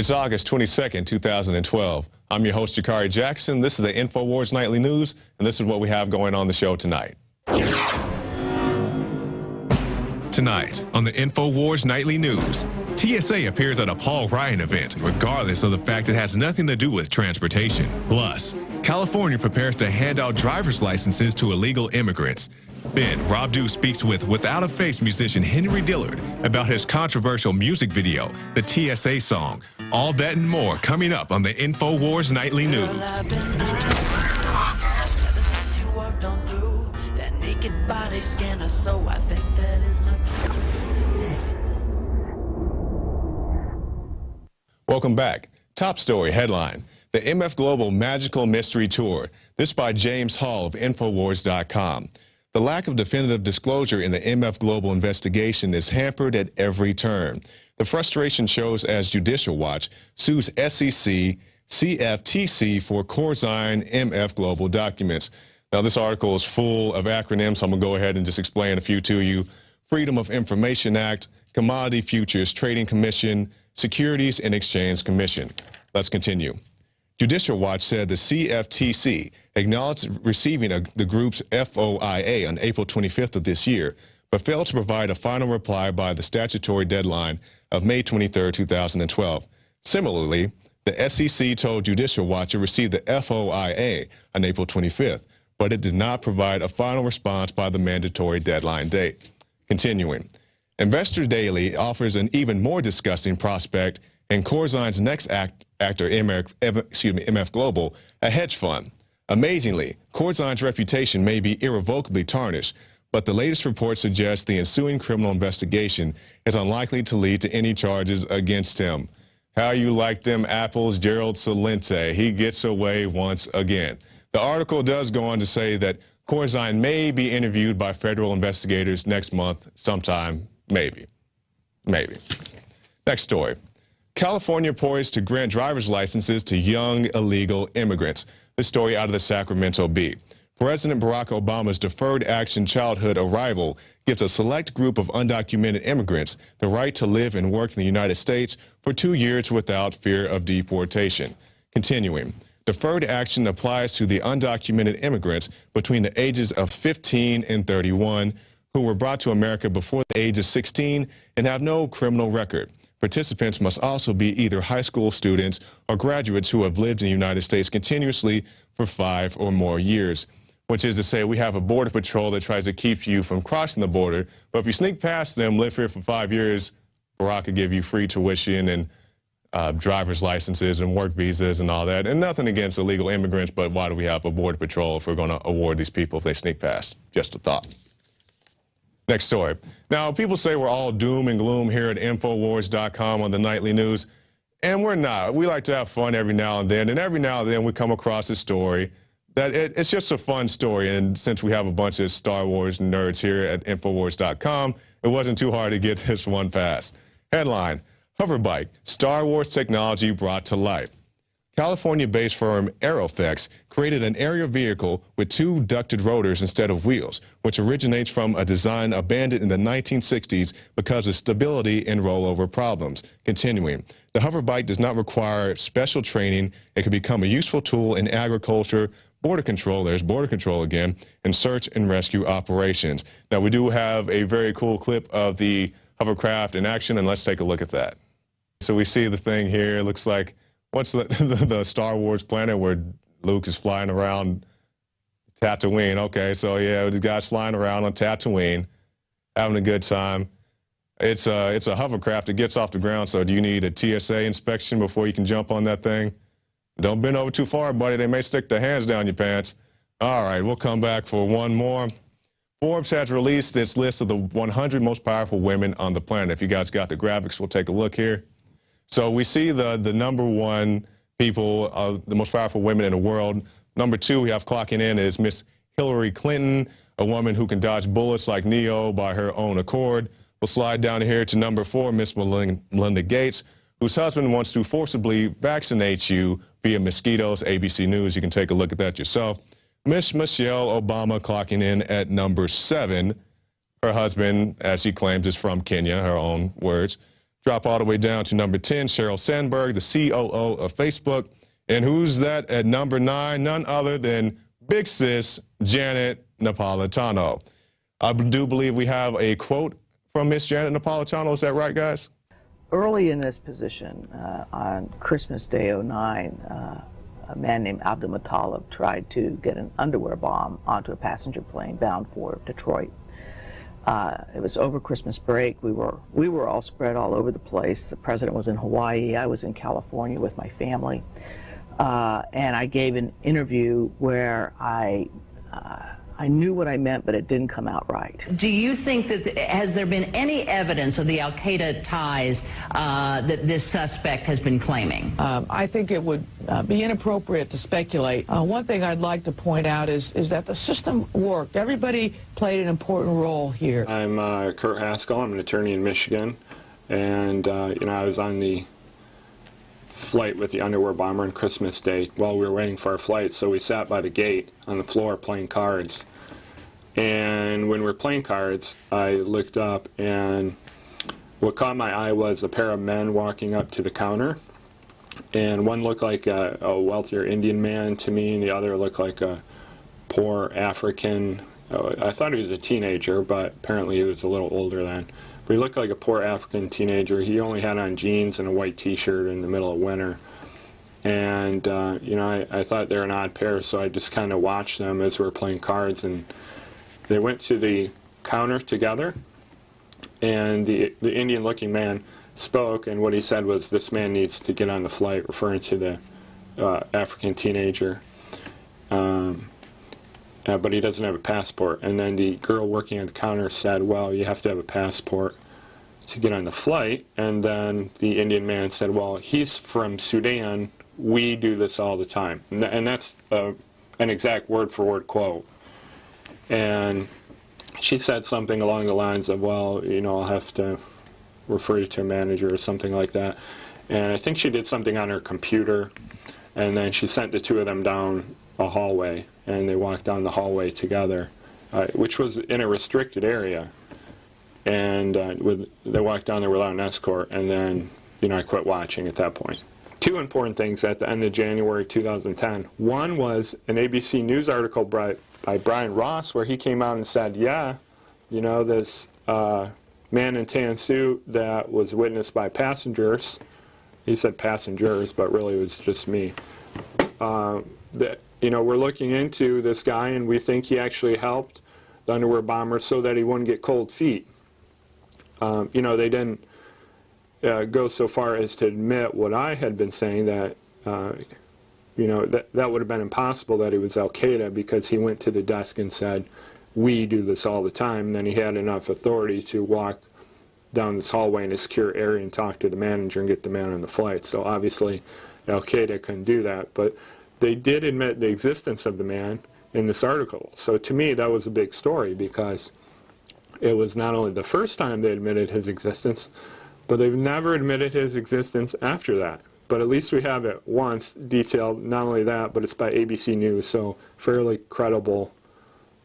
It's August 22nd, 2012. I'm your host, Jakari Jackson. This is the Infowars Nightly News, and this is what we have going on the show tonight. Tonight on the Infowars Nightly News, TSA appears at a Paul Ryan event, regardless of the fact it has nothing to do with transportation. Plus, California prepares to hand out driver's licenses to illegal immigrants. Then, Rob Dew speaks with Without a Face musician Henry Dillard about his controversial music video, the TSA Song. All that and more coming up on the Infowars Nightly News. Body scanner, so I think that is my... Welcome back. Top story headline: the MF Global Magical Mystery Tour. This by James Hall of Infowars.com. The lack of definitive disclosure in the MF Global investigation is hampered at every turn. The frustration shows as Judicial Watch sues SEC, CFTC for Corzine MF Global documents. Now, this article is full of acronyms, so I'm going to go ahead and just explain a few to you. Freedom of Information Act, Commodity Futures Trading Commission, Securities and Exchange Commission. Let's continue. Judicial Watch said the CFTC acknowledged receiving the group's FOIA on April 25th of this year, but failed to provide a final reply by the statutory deadline of May 23, 2012. Similarly, the SEC told Judicial Watch it received the FOIA on April 25th, but it did not provide a final response by the mandatory deadline date. Continuing, Investor Daily offers an even more disgusting prospect in Corzine's next actor, MF Global, a hedge fund. Amazingly, Corzine's reputation may be irrevocably tarnished, but the latest report suggests the ensuing criminal investigation is unlikely to lead to any charges against him. How you like them apples, Gerald Celente? He gets away once again. The article does go on to say that Corzine may be interviewed by federal investigators next month sometime, maybe. Next story. California poised to grant driver's licenses to young illegal immigrants. This story out of the Sacramento Bee. President Barack Obama's Deferred Action Childhood Arrival gives a select group of undocumented immigrants the right to live and work in the United States for 2 years without fear of deportation. Continuing. Deferred action applies to the undocumented immigrants between the ages of 15 and 31 who were brought to America before the age of 16 and have no criminal record. Participants must also be either high school students or graduates who have lived in the United States continuously for 5 or more years, which is to say we have a border patrol that tries to keep you from crossing the border, but if you sneak past them, live here for 5 years, Barack could give you free tuition and driver's licenses and work visas and all that. And nothing against illegal immigrants, but why do we have a border patrol if we're going to award these people if they sneak past? Just a thought. Next story. Now, people say we're all doom and gloom here at Infowars.com on the nightly news, and we're not. We like to have fun every now and every now and then we come across a story that it's just a fun story, and since we have a bunch of Star Wars nerds here at Infowars.com, it wasn't too hard to get this one past. Headline: Hoverbike, Star Wars technology brought to life. California-based firm Aeroflex created an aerial vehicle with 2 ducted rotors instead of wheels, which originates from a design abandoned in the 1960s because of stability and rollover problems. Continuing, the hoverbike does not require special training. It can become a useful tool in agriculture, border control, there's border control again, and search and rescue operations. Now, we do have a very cool clip of the hovercraft in action, and let's take a look at that. So we see the thing here. It looks like, what's the Star Wars planet where Luke is flying around? Tatooine. Okay, so yeah, the guy's flying around on Tatooine, having a good time. It's a hovercraft that gets off the ground, so do you need a TSA inspection before you can jump on that thing? Don't bend over too far, buddy. They may stick their hands down your pants. All right, we'll come back for one more. Forbes has released its list of the 100 most powerful women on the planet. If you guys got the graphics, we'll take a look here. So we see the number 1 people, the most powerful women in the world. Number 2 we have clocking in is Miss Hillary Clinton, a woman who can dodge bullets like Neo by her own accord. We'll slide down here to number 4, Miss Melinda Gates, whose husband wants to forcibly vaccinate you via mosquitoes. ABC News, you can take a look at that yourself. Miss Michelle Obama clocking in at number 7. Her husband, as she claims, is from Kenya, her own words. Drop all the way down to number 10, Sheryl Sandberg, the COO of Facebook. And who's that at number 9? None other than Big Sis Janet Napolitano. I do believe we have a quote from Miss Janet Napolitano. Is that right, guys? Early in this position, on Christmas Day '09, a man named Abdul Muttalib tried to get an underwear bomb onto a passenger plane bound for Detroit. It was over Christmas break. We were all spread all over the place. The president was in Hawaii. I was in California with my family. And I gave an interview where I knew what I meant, but it didn't come out right. Do you think that, has there been any evidence of the al-Qaeda ties that this suspect has been claiming? I think it would be inappropriate to speculate. One thing I'd like to point out is that the system worked. Everybody played an important role here. I'm Kurt Haskell. I'm an attorney in Michigan, and I was on the flight with the underwear bomber on Christmas Day while we were waiting for our flight, so we sat by the gate on the floor playing cards. And when we were playing cards, I looked up, and what caught my eye was a pair of men walking up to the counter, and one looked like a wealthier Indian man to me, and the other looked like a poor African. I thought he was a teenager, but apparently he was a little older then. But he looked like a poor African teenager. He only had on jeans and a white t-shirt in the middle of winter. And, I thought they were an odd pair, so I just kind of watched them as we were playing cards. And they went to the counter together, and the Indian-looking man spoke, and what he said was, "This man needs to get on the flight," referring to the African teenager. But he doesn't have a passport. And then the girl working at the counter said, "Well, you have to have a passport to get on the flight." And then the Indian man said, "Well, he's from Sudan. We do this all the time." And that's an exact word-for-word quote. And she said something along the lines of, "Well, I'll have to refer you to a manager," or something like that. And I think she did something on her computer, and then she sent the two of them down a hallway, and they walked down the hallway together, which was in a restricted area. And they walked down there without an escort, and then I quit watching at that point. Two important things at the end of January 2010. One was an ABC News article by Brian Ross, where he came out and said, "Yeah, this man in tan suit that was witnessed by passengers," he said passengers, but really it was just me, that we're looking into this guy, and we think he actually helped the underwear bomber so that he wouldn't get cold feet. They didn't go so far as to admit what I had been saying, that that would have been impossible, that he was al-Qaeda, because he went to the desk and said, "We do this all the time." And then he had enough authority to walk down this hallway in a secure area and talk to the manager and get the man on the flight. So obviously al-Qaeda couldn't do that. But they did admit the existence of the man in this article. So to me, that was a big story, because it was not only the first time they admitted his existence, but they've never admitted his existence after that. But at least we have it once detailed. Not only that, but it's by ABC News, so fairly credible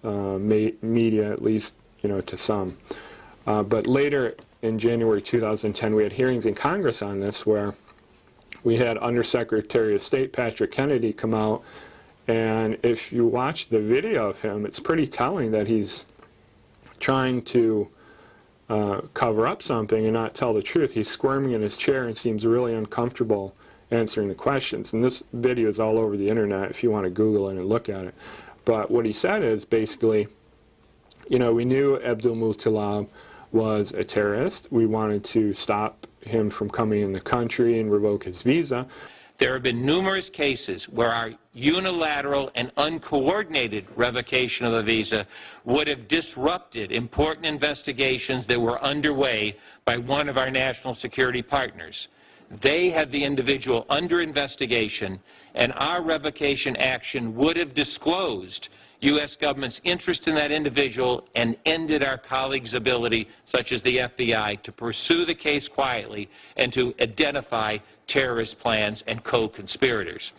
media, at least to some. But later in January 2010, we had hearings in Congress on this, where we had Undersecretary of State Patrick Kennedy come out, and if you watch the video of him, it's pretty telling that he's trying to cover up something and not tell the truth. He's squirming in his chair and seems really uncomfortable answering the questions. And this video is all over the internet if you want to Google it and look at it. But what he said is basically, we knew Abdul Muttalib was a terrorist. We wanted to stop him from coming in the country and revoke his visa. There have been numerous cases where our unilateral and uncoordinated revocation of a visa would have disrupted important investigations that were underway by one of our national security partners. They had the individual under investigation, and our revocation action would have disclosed U.S. government's interest in that individual and ended our colleagues' ability, such as the FBI, to pursue the case quietly and to identify terrorist plans and co-conspirators.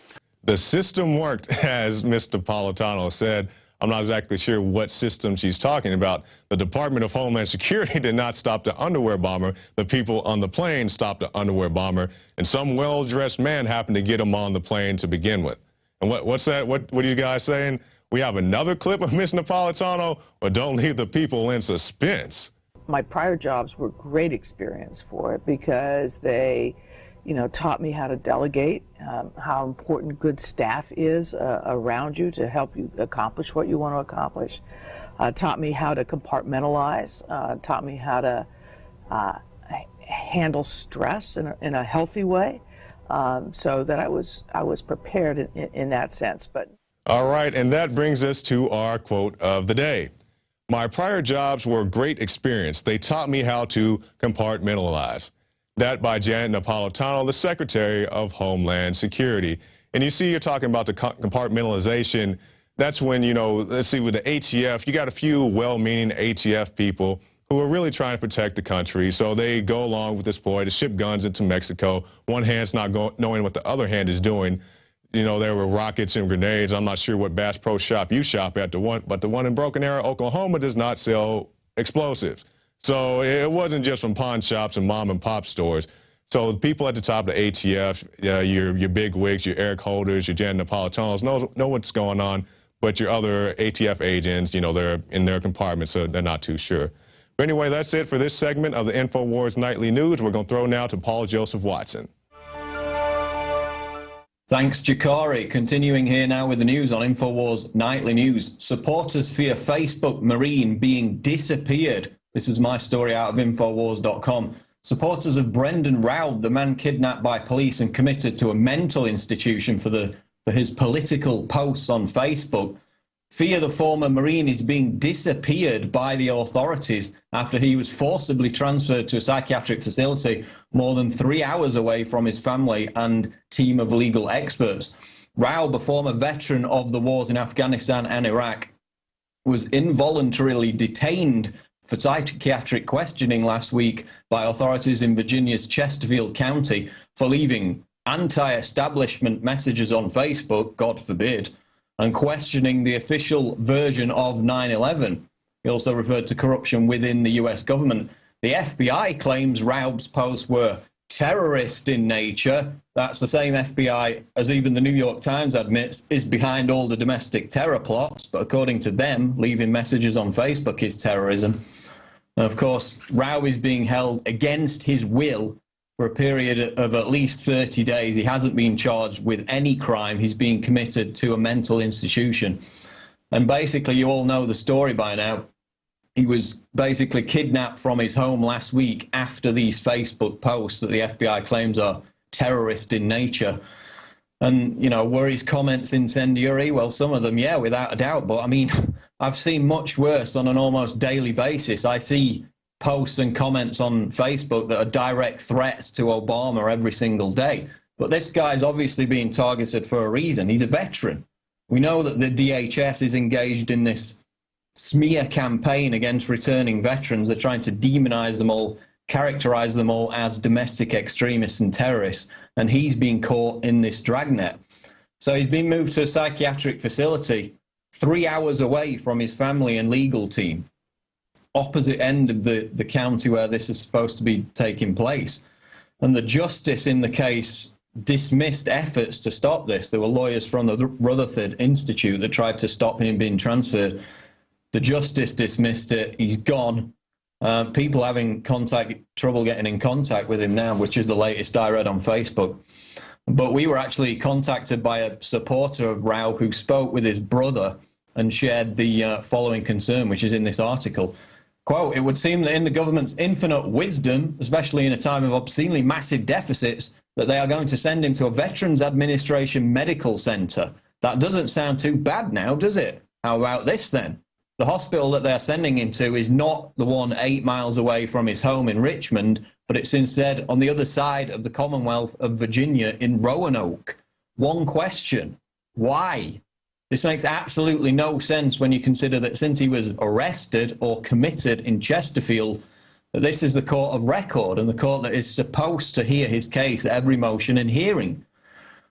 The system worked, as Mr. Napolitano said. I'm not exactly sure what system she's talking about. The Department of Homeland Security did not stop the underwear bomber. The people on the plane stopped the underwear bomber, and some well-dressed man happened to get him on the plane to begin with. And what's that? What are you guys saying? We have another clip of Miss Napolitano, or don't leave the people in suspense? My prior jobs were great experience for it because they, taught me how to delegate, how important good staff is around you to help you accomplish what you want to accomplish. Taught me how to compartmentalize. Taught me how to handle stress in a healthy way, so that I was prepared in that sense. But all right, and that brings us to our quote of the day. My prior jobs were a great experience. They taught me how to compartmentalize. That by Janet Napolitano, the Secretary of Homeland Security. And you see, you're talking about the compartmentalization. That's when, let's see, with the ATF, you got a few well-meaning ATF people who are really trying to protect the country. So they go along with this ploy to ship guns into Mexico. One hand's not knowing what the other hand is doing. There were rockets and grenades. I'm not sure what Bass Pro Shop you shop at, but the one in Broken Arrow, Oklahoma does not sell explosives. So it wasn't just from pawn shops and mom and pop stores. So the people at the top of the ATF, your big wigs, your Eric Holders, your Janet Napolitanos know what's going on, but your other ATF agents, they're in their compartments, so they're not too sure. But anyway, that's it for this segment of the Infowars Nightly News. We're going to throw now to Paul Joseph Watson. Thanks, Jakari. Continuing here now with the news on Infowars Nightly News. Supporters fear Facebook Marine being disappeared. This is my story out of Infowars.com. Supporters of Brendan Raub, the man kidnapped by police and committed to a mental institution for his political posts on Facebook, fear the former Marine is being disappeared by the authorities after he was forcibly transferred to a psychiatric facility more than 3 hours away from his family and team of legal experts. Raub, a former veteran of the wars in Afghanistan and Iraq, was involuntarily detained for psychiatric questioning last week by authorities in Virginia's Chesterfield County for leaving anti-establishment messages on Facebook, God forbid, and questioning the official version of 9/11. He also referred to corruption within the US government. The FBI claims Raub's posts were terrorist in nature. That's the same FBI, as even the New York Times admits, is behind all the domestic terror plots. But according to them, leaving messages on Facebook is terrorism. And of course, Raub is being held against his will for a period of at least 30 days. He hasn't been charged with any crime. He's being committed to a mental institution. And basically, you all know the story by now. He was basically kidnapped from his home last week after these Facebook posts that the FBI claims are terrorist in nature. And, were his comments incendiary? Well, some of them, yeah, without a doubt. But, I mean, I've seen much worse on an almost daily basis. I see posts and comments on Facebook that are direct threats to Obama every single day. But this guy's obviously being targeted for a reason. He's a veteran. We know that the DHS is engaged in this smear campaign against returning veterans. They're trying to demonize them all, characterize them all as domestic extremists and terrorists, and he's being caught in this dragnet. So he's been moved to a psychiatric facility 3 hours away from his family and legal team, opposite end of the county where this is supposed to be taking place. And the justice in the case dismissed efforts to stop this. There were lawyers from the Rutherford Institute that tried to stop him being transferred. The justice dismissed it. He's gone. People having trouble getting in contact with him now, which is the latest I read on Facebook. But we were actually contacted by a supporter of Raub who spoke with his brother and shared the following concern, which is in this article. Quote, "It would seem that in the government's infinite wisdom, especially in a time of obscenely massive deficits, that they are going to send him to a Veterans Administration medical center. That doesn't sound too bad now, does it? How about this then? The hospital that they're sending him to is not the one 8 miles away from his home in Richmond, but it's instead on the other side of the Commonwealth of Virginia in Roanoke. One question, why? This makes absolutely no sense when you consider that since he was arrested or committed in Chesterfield, that this is the court of record and the court that is supposed to hear his case at every motion and hearing.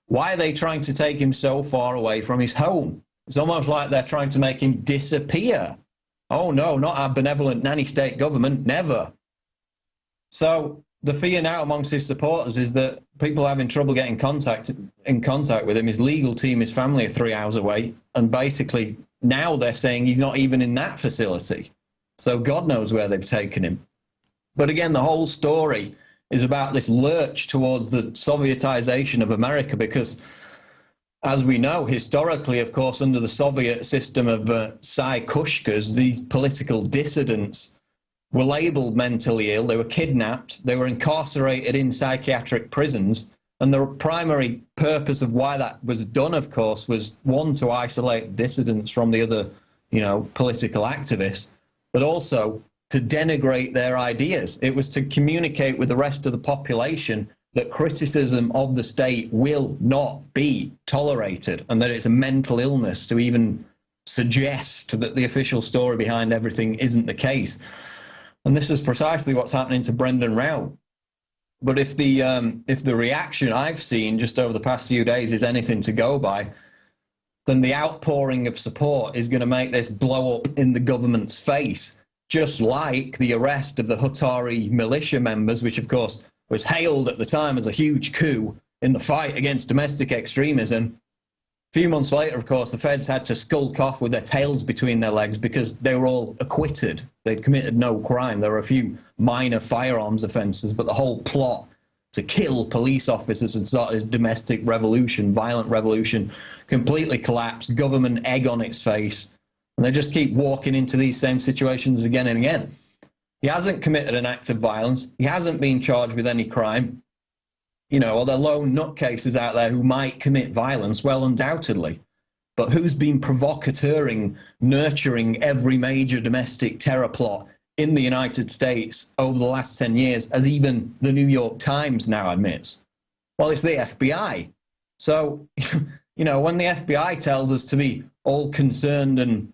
Why are they trying to take him so far away from his home? It's almost like they're trying to make him disappear. Oh no, not our benevolent nanny state government, never. So the fear now amongst his supporters is that people are having trouble getting in contact with him. His legal team, his family are 3 hours away, and basically now they're saying he's not even in that facility. So God knows where they've taken him. But again, the whole story is about this lurch towards the Sovietization of America, because as we know, historically, of course, under the Soviet system of Psy-Kushkas, these political dissidents were labeled mentally ill, they were kidnapped, they were incarcerated in psychiatric prisons, and the primary purpose of why that was done, of course, was, one, to isolate dissidents from the other, political activists, but also to denigrate their ideas. It was to communicate with the rest of the population that criticism of the state will not be tolerated, and that it's a mental illness to even suggest that the official story behind everything isn't the case. And this is precisely what's happening to Brendan Rao. But if the reaction I've seen just over the past few days is anything to go by, then the outpouring of support is going to make this blow up in the government's face, just like the arrest of the Hutari militia members, which of course was hailed at the time as a huge coup in the fight against domestic extremism. A few months later, of course, the feds had to skulk off with their tails between their legs because they were all acquitted. They'd committed no crime. There were a few minor firearms offences, but the whole plot to kill police officers and start a domestic revolution, violent revolution, completely collapsed, government egg on its face, and they just keep walking into these same situations again and again. He hasn't committed an act of violence. He hasn't been charged with any crime. Are there lone nutcases out there who might commit violence? Well, undoubtedly. But who's been provocateuring, nurturing every major domestic terror plot in the United States over the last 10 years, as even the New York Times now admits? Well, it's the FBI. So, when the FBI tells us to be all concerned and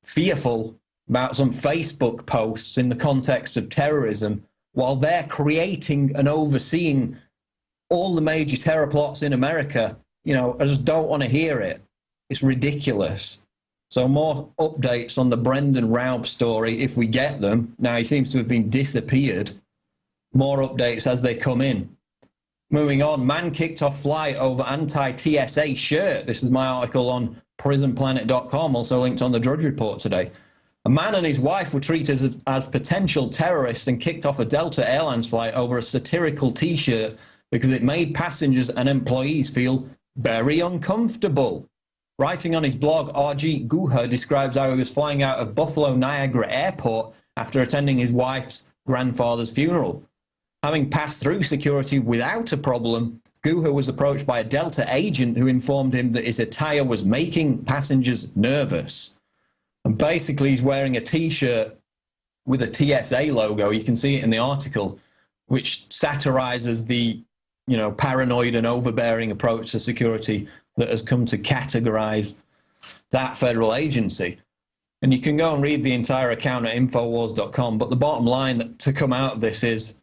fearful about some Facebook posts in the context of terrorism, while they're creating and overseeing all the major terror plots in America, I just don't want to hear it. It's ridiculous. So more updates on the Brendan Raub story, if we get them. Now, he seems to have been disappeared. More updates as they come in. Moving on, man kicked off flight over anti-TSA shirt. This is my article on prisonplanet.com, also linked on the Drudge Report today. A man and his wife were treated as potential terrorists and kicked off a Delta Airlines flight over a satirical T-shirt because it made passengers and employees feel very uncomfortable. Writing on his blog, Arjit Guha describes how he was flying out of Buffalo Niagara Airport after attending his wife's grandfather's funeral. Having passed through security without a problem, Guha was approached by a Delta agent who informed him that his attire was making passengers nervous. And basically, he's wearing a T-shirt with a TSA logo. You can see it in the article, which satirizes the, paranoid and overbearing approach to security that has come to categorize that federal agency. And you can go and read the entire account at Infowars.com. But the bottom line to come out of this is,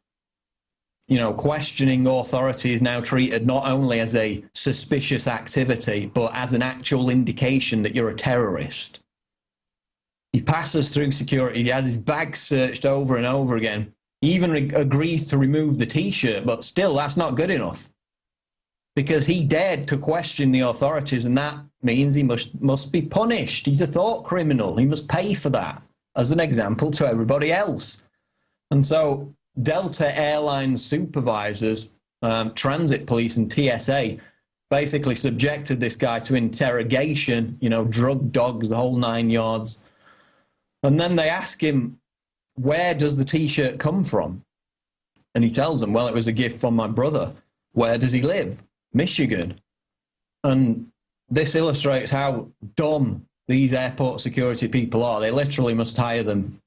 questioning authority is now treated not only as a suspicious activity, but as an actual indication that you're a terrorist. He passes through security. He has his bag searched over and over again. He even agrees to remove the T-shirt, but still, that's not good enough. Because he dared to question the authorities, and that means he must be punished. He's a thought criminal. He must pay for that, as an example to everybody else. And so Delta Airlines supervisors, transit police and TSA, basically subjected this guy to interrogation, drug dogs, the whole 9 yards. And then they ask him, where does the T-shirt come from? And he tells them, well, it was a gift from my brother. Where does he live? Michigan. And this illustrates how dumb these airport security people are. They literally must hire them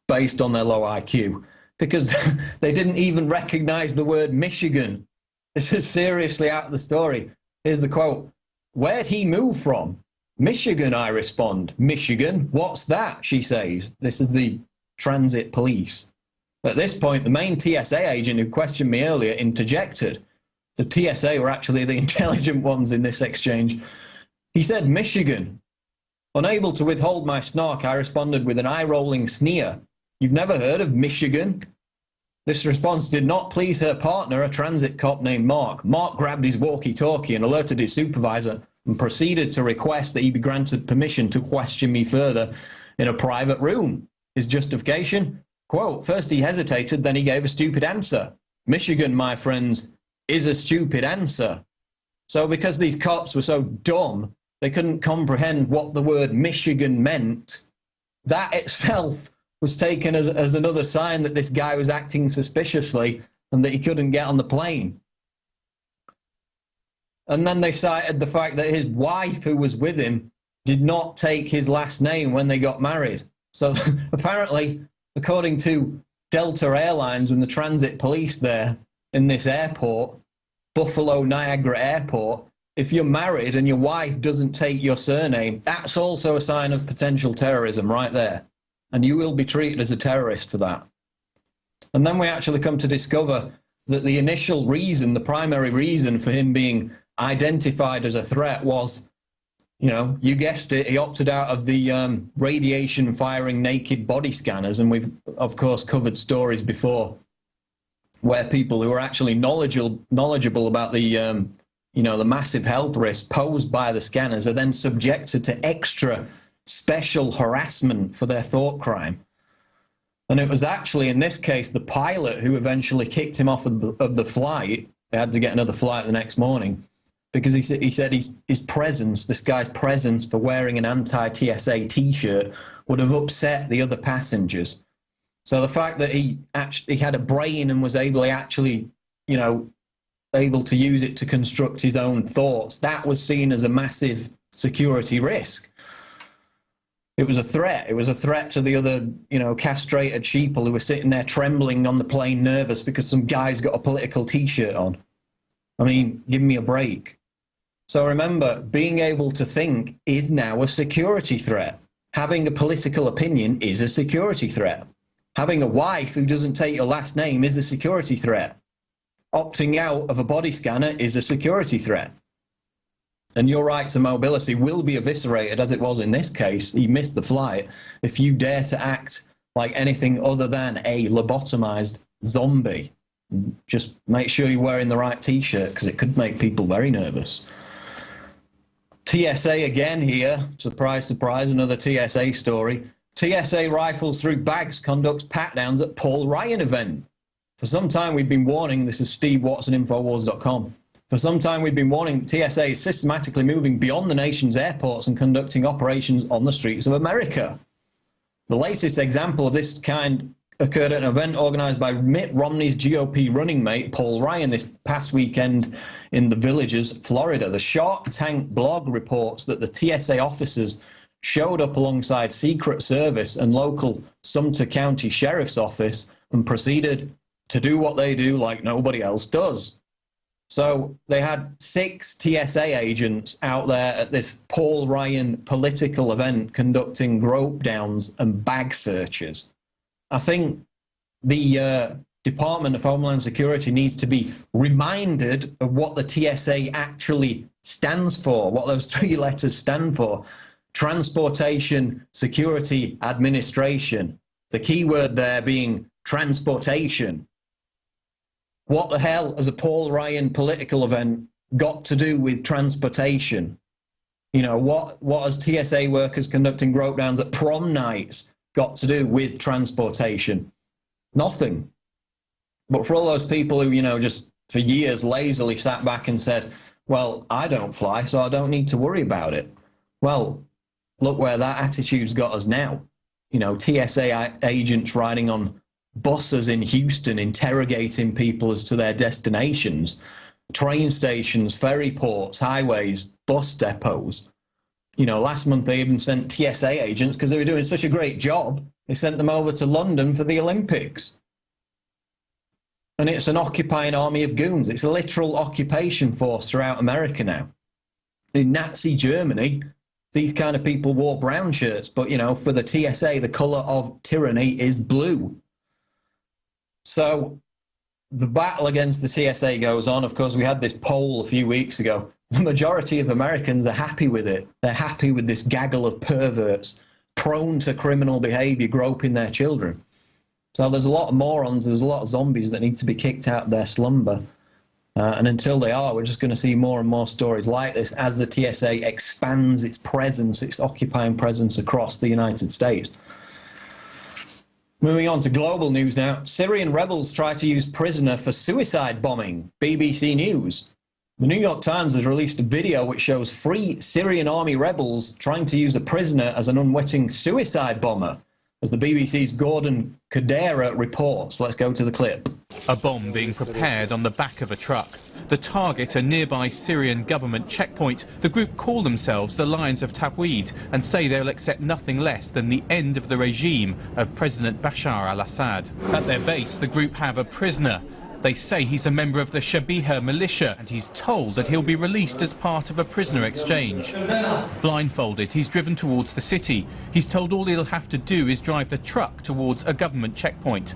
based on their low IQ, because they didn't even recognize the word Michigan. This is seriously out of the story. Here's the quote. Where'd he move from? Michigan, I respond. Michigan? What's that? She says. This is the transit police. At this point, the main TSA agent who questioned me earlier interjected. The TSA were actually the intelligent ones in this exchange. He said, Michigan. Unable to withhold my snark, I responded with an eye-rolling sneer. You've never heard of Michigan? This response did not please her partner, a transit cop named Mark. Mark grabbed his walkie-talkie and alerted his supervisor and proceeded to request that he be granted permission to question me further in a private room. His justification? Quote, first he hesitated, then he gave a stupid answer. Michigan, my friends, is a stupid answer. So because these cops were so dumb, they couldn't comprehend what the word Michigan meant, that itself was taken as another sign that this guy was acting suspiciously and that he couldn't get on the plane. And then they cited the fact that his wife, who was with him, did not take his last name when they got married. So apparently, according to Delta Airlines and the transit police there in this airport, Buffalo Niagara Airport, if you're married and your wife doesn't take your surname, that's also a sign of potential terrorism right there. And you will be treated as a terrorist for that. And then we actually come to discover that the initial reason, the primary reason for him being identified as a threat was, you know, you guessed it, he opted out of the radiation firing naked body scanners. And we've, of course, covered stories before where people who are actually knowledgeable about the, you know, the massive health risk posed by the scanners are then subjected to extra special harassment for their thought crime. And it was actually, in this case, the pilot who eventually kicked him off of the flight. They had to get another flight the next morning because he said his presence, this guy's presence for wearing an anti-TSA T-shirt would have upset the other passengers. So the fact that he had a brain and was able to use it to construct his own thoughts, that was seen as a massive security risk. It was a threat. It was a threat to the other, you know, castrated sheeple who were sitting there trembling on the plane, nervous because some guy's got a political T-shirt on. I mean, give me a break. So remember, being able to think is now a security threat. Having a political opinion is a security threat. Having a wife who doesn't take your last name is a security threat. Opting out of a body scanner is a security threat. And your right to mobility will be eviscerated, as it was in this case. He missed the flight. If you dare to act like anything other than a lobotomized zombie, just make sure you're wearing the right T-shirt because it could make people very nervous. TSA again here. Surprise, surprise, another TSA story. TSA rifles through bags, conducts pat-downs at Paul Ryan event. For some time we've been warning, this is Steve Watson, Infowars.com. For some time, we've been warning that TSA is systematically moving beyond the nation's airports and conducting operations on the streets of America. The latest example of this kind occurred at an event organized by Mitt Romney's GOP running mate, Paul Ryan, this past weekend in the Villages, Florida. The Shark Tank blog reports that the TSA officers showed up alongside Secret Service and local Sumter County Sheriff's Office and proceeded to do what they do like nobody else does. So they had 6 TSA agents out there at this Paul Ryan political event conducting grope downs and bag searches. I think the Department of Homeland Security needs to be reminded of what the TSA actually stands for, what those 3 letters stand for. Transportation Security Administration. The key word there being transportation. What the hell has a Paul Ryan political event got to do with transportation? You know, what has TSA workers conducting grope downs at prom nights got to do with transportation? Nothing. But for all those people who, you know, just for years lazily sat back and said, well, I don't fly, so I don't need to worry about it. Well, look where that attitude's got us now. You know, TSA agents riding on buses in Houston interrogating people as to their destinations, train stations, ferry ports, highways, bus depots. You know, last month they even sent TSA agents, because they were doing such a great job, they sent them over to London for the Olympics. And it's an occupying army of goons. It's a literal occupation force throughout America now. In Nazi Germany, these kind of people wore brown shirts, but, you know, for the TSA, the colour of tyranny is blue. So the battle against the TSA goes on. Of course, we had this poll a few weeks ago. the majority of Americans are happy with it. They're happy with this gaggle of perverts prone to criminal behavior groping their children. So there's a lot of morons, there's a lot of zombies that need to be kicked out of their slumber. And until they are, we're just going to see more and more stories like this as the TSA expands its presence, its occupying presence across the United States. Moving on to global news now. Syrian rebels try to use prisoner for suicide bombing. BBC News. The New York Times has released a video which shows 3 Syrian army rebels trying to use a prisoner as an unwitting suicide bomber, as the BBC's Gordon Kadera reports. Let's go to the clip. A bomb being prepared on the back of a truck. The target, a nearby Syrian government checkpoint. The group call themselves the Lions of Tawhid and say they'll accept nothing less than the end of the regime of President Bashar al-Assad. At their base, the group have a prisoner. They say he's a member of the Shabiha militia and he's told that he'll be released as part of a prisoner exchange. Blindfolded, he's driven towards the city. He's told all he'll have to do is drive the truck towards a government checkpoint.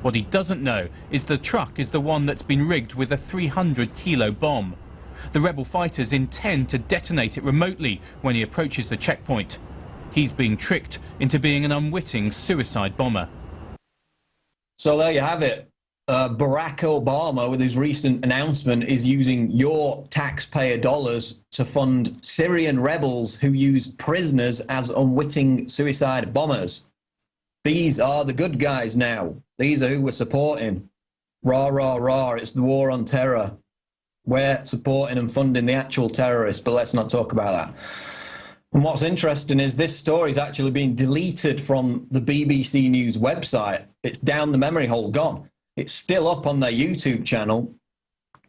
What he doesn't know is the truck is the one that's been rigged with a 300-kilo bomb. The rebel fighters intend to detonate it remotely when he approaches the checkpoint. He's being tricked into being an unwitting suicide bomber. So there you have it. Barack Obama, with his recent announcement, is using your taxpayer dollars to fund Syrian rebels who use prisoners as unwitting suicide bombers. These are the good guys now. These are who we're supporting. Rah, rah, rah. It's the war on terror. We're supporting and funding the actual terrorists, but let's not talk about that. And what's interesting is this story is actually being deleted from the BBC News website. It's down the memory hole, gone. It's still up on their YouTube channel.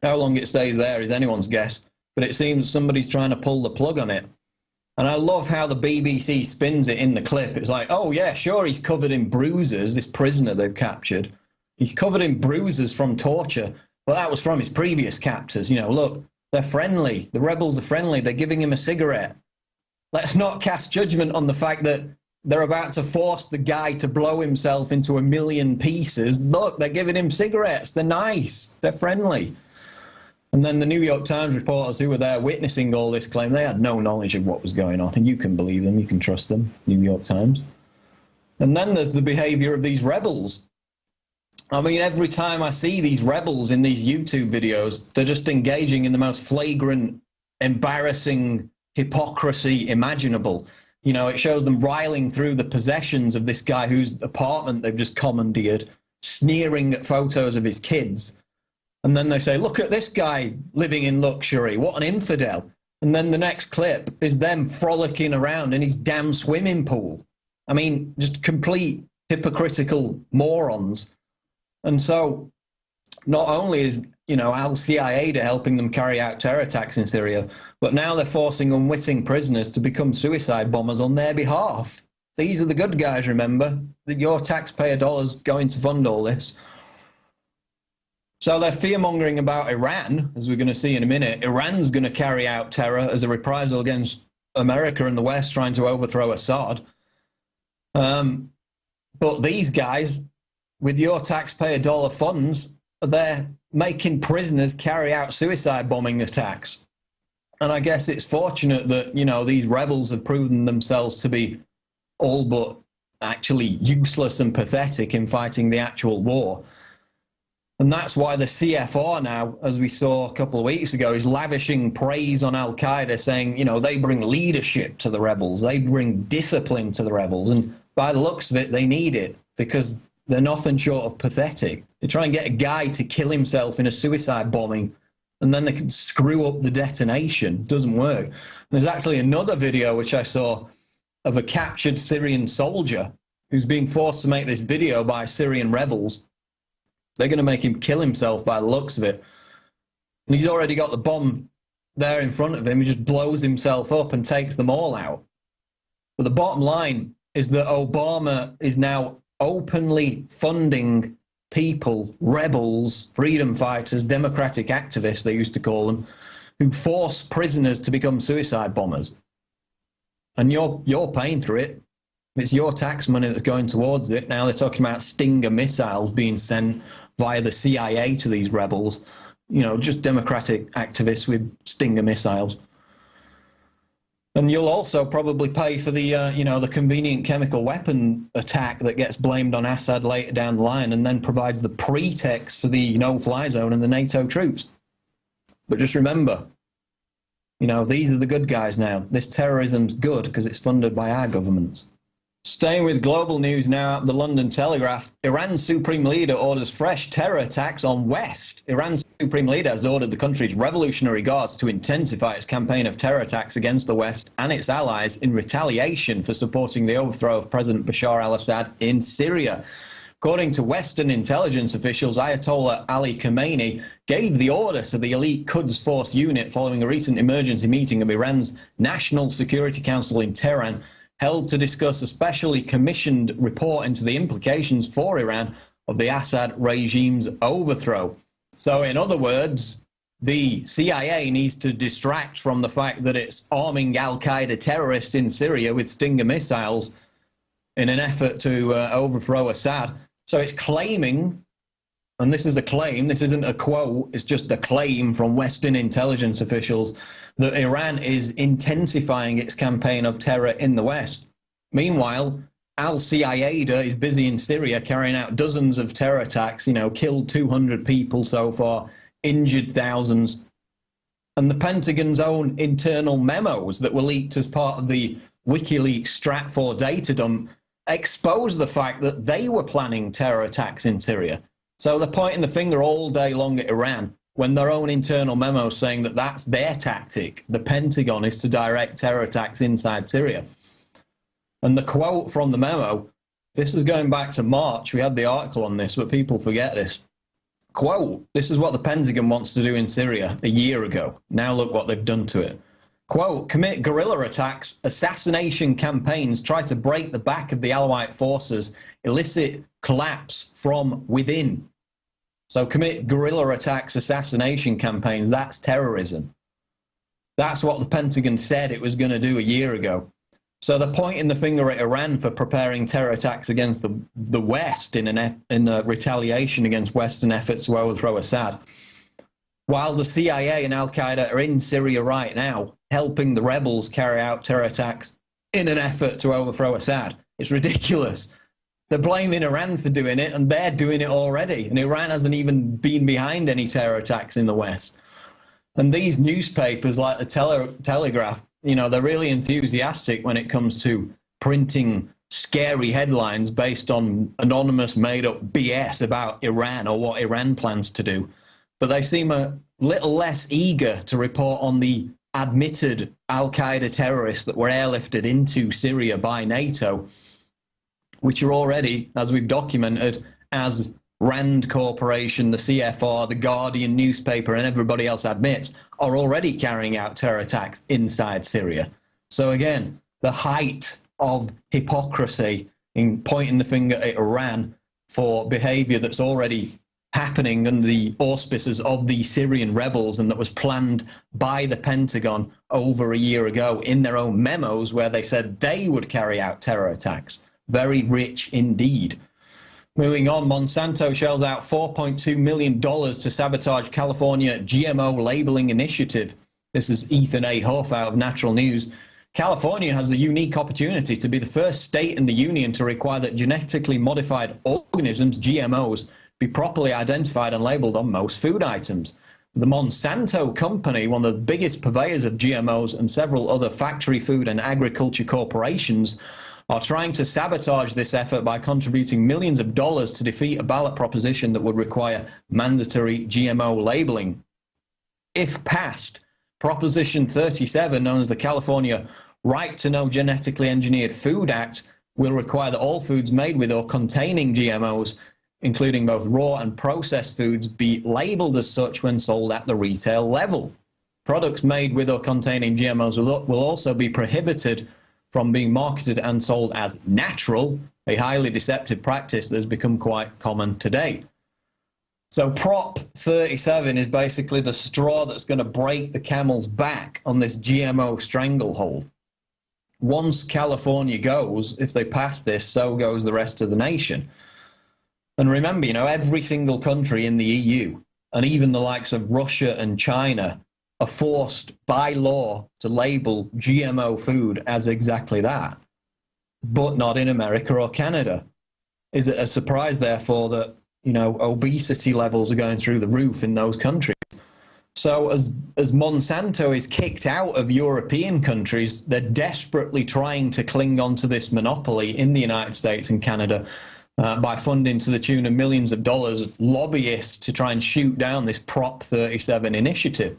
How long it stays there is anyone's guess, but it seems somebody's trying to pull the plug on it. And I love how the BBC spins it in the clip. It's like, oh yeah, sure, he's covered in bruises, this prisoner they've captured. He's covered in bruises from torture. Well, that was from his previous captors. You know, look, they're friendly. The rebels are friendly. They're giving him a cigarette. Let's not cast judgment on the fact that they're about to force the guy to blow himself into a million pieces. Look, they're giving him cigarettes. They're nice. They're friendly. And then the New York Times reporters who were there witnessing all this claim, they had no knowledge of what was going on. And you can believe them. You can trust them, New York Times. And then there's the behavior of these rebels. I mean, every time I see these rebels in these YouTube videos, they're just engaging in the most flagrant, embarrassing hypocrisy imaginable. You know, it shows them riling through the possessions of this guy whose apartment they've just commandeered, sneering at photos of his kids. And then they say, look at this guy living in luxury. What an infidel. And then the next clip is them frolicking around in his damn swimming pool. I mean, just complete hypocritical morons. And so not only is, you know, Al-Qaeda helping them carry out terror attacks in Syria, but now they're forcing unwitting prisoners to become suicide bombers on their behalf. These are the good guys, remember? Your taxpayer dollars going to fund all this. So they're fear-mongering about Iran, as we're going to see in a minute. Iran's going to carry out terror as a reprisal against America and the West trying to overthrow Assad. But these guys, with your taxpayer dollar funds, they're making prisoners carry out suicide bombing attacks. And I guess it's fortunate that, you know, these rebels have proven themselves to be all but actually useless and pathetic in fighting the actual war. And that's why the CFR now, as we saw a couple of weeks ago, is lavishing praise on Al-Qaeda, saying, you know, they bring leadership to the rebels. They bring discipline to the rebels. And by the looks of it, they need it because they're nothing short of pathetic. They try and get a guy to kill himself in a suicide bombing, and then they can screw up the detonation. It doesn't work. And there's actually another video which I saw of a captured Syrian soldier who's being forced to make this video by Syrian rebels. They're going to make him kill himself by the looks of it. And he's already got the bomb there in front of him. He just blows himself up and takes them all out. But the bottom line is that Obama is now openly funding people, rebels, freedom fighters, democratic activists, they used to call them, who force prisoners to become suicide bombers. And you're paying for it. It's your tax money that's going towards it. Now they're talking about Stinger missiles being sent via the CIA to these rebels. You know, just democratic activists with Stinger missiles. And you'll also probably pay for the, you know, the convenient chemical weapon attack that gets blamed on Assad later down the line and then provides the pretext for the no-fly zone and the NATO troops. But just remember, you know, these are the good guys now. This terrorism's good because it's funded by our governments. Staying with global news now, the London Telegraph. Iran's supreme leader orders fresh terror attacks on West. Iran's supreme leader has ordered the country's Revolutionary Guards to intensify its campaign of terror attacks against the West and its allies in retaliation for supporting the overthrow of President Bashar al-Assad in Syria. According to Western intelligence officials, Ayatollah Ali Khamenei gave the order to the elite Quds Force unit following a recent emergency meeting of Iran's National Security Council in Tehran, held to discuss a specially commissioned report into the implications for Iran of the Assad regime's overthrow. So, in other words, the CIA needs to distract from the fact that it's arming al-Qaeda terrorists in Syria with Stinger missiles in an effort to overthrow Assad. So it's claiming, and this is a claim, this isn't a quote, it's just a claim from Western intelligence officials, that Iran is intensifying its campaign of terror in the West. Meanwhile, al-Qaeda is busy in Syria carrying out dozens of terror attacks, you know, killed 200 people so far, injured thousands. And the Pentagon's own internal memos that were leaked as part of the WikiLeaks Stratfor data dump expose the fact that they were planning terror attacks in Syria. So they're pointing the finger all day long at Iran when their own internal memos saying that that's their tactic. The Pentagon is to direct terror attacks inside Syria. And the quote from the memo, this is going back to March. We had the article on this, but people forget this. Quote, this is what the Pentagon wants to do in Syria a year ago. Now look what they've done to it. Quote, commit guerrilla attacks, assassination campaigns, try to break the back of the Alawite forces, elicit collapse from within. So commit guerrilla attacks, assassination campaigns, that's terrorism. That's what the Pentagon said it was going to do a year ago. So they're pointing the finger at Iran for preparing terror attacks against the West in a retaliation against Western efforts to overthrow Assad. While the CIA and al-Qaeda are in Syria right now, helping the rebels carry out terror attacks in an effort to overthrow Assad. It's ridiculous. They're blaming Iran for doing it, and they're doing it already. And Iran hasn't even been behind any terror attacks in the West. And these newspapers like the Telegraph, you know, they're really enthusiastic when it comes to printing scary headlines based on anonymous made-up BS about Iran or what Iran plans to do. But they seem a little less eager to report on the admitted al-Qaeda terrorists that were airlifted into Syria by NATO, which are already, as we've documented, as Rand Corporation, the CFR, the Guardian newspaper, and everybody else admits, are already carrying out terror attacks inside Syria. So again, the height of hypocrisy in pointing the finger at Iran for behavior that's already happening under the auspices of the Syrian rebels and that was planned by the Pentagon over a year ago in their own memos where they said they would carry out terror attacks. Very rich indeed. Moving on, Monsanto shells out $4.2 million to sabotage California GMO labeling initiative. This is Ethan A. Huff out of Natural News. California has the unique opportunity to be the first state in the union to require that genetically modified organisms, GMOs, be properly identified and labeled on most food items. The Monsanto company, one of the biggest purveyors of GMOs, and several other factory food and agriculture corporations are trying to sabotage this effort by contributing millions of dollars to defeat a ballot proposition that would require mandatory GMO labeling. If passed, Proposition 37, known as the California Right to Know Genetically Engineered Food Act, will require that all foods made with or containing GMOs, including both raw and processed foods, be labeled as such when sold at the retail level. Products made with or containing GMOs will also be prohibited from being marketed and sold as natural, a highly deceptive practice that has become quite common today. So Prop 37 is basically the straw that's going to break the camel's back on this GMO stranglehold. Once California goes, if they pass this, so goes the rest of the nation. And remember, you know, every single country in the EU and even the likes of Russia and China are forced by law to label GMO food as exactly that, but not in America or Canada. Is it a surprise, therefore, that, you know, obesity levels are going through the roof in those countries? So as Monsanto is kicked out of European countries, they're desperately trying to cling on to this monopoly in the United States and Canada by funding to the tune of millions of dollars lobbyists to try and shoot down this Prop 37 initiative.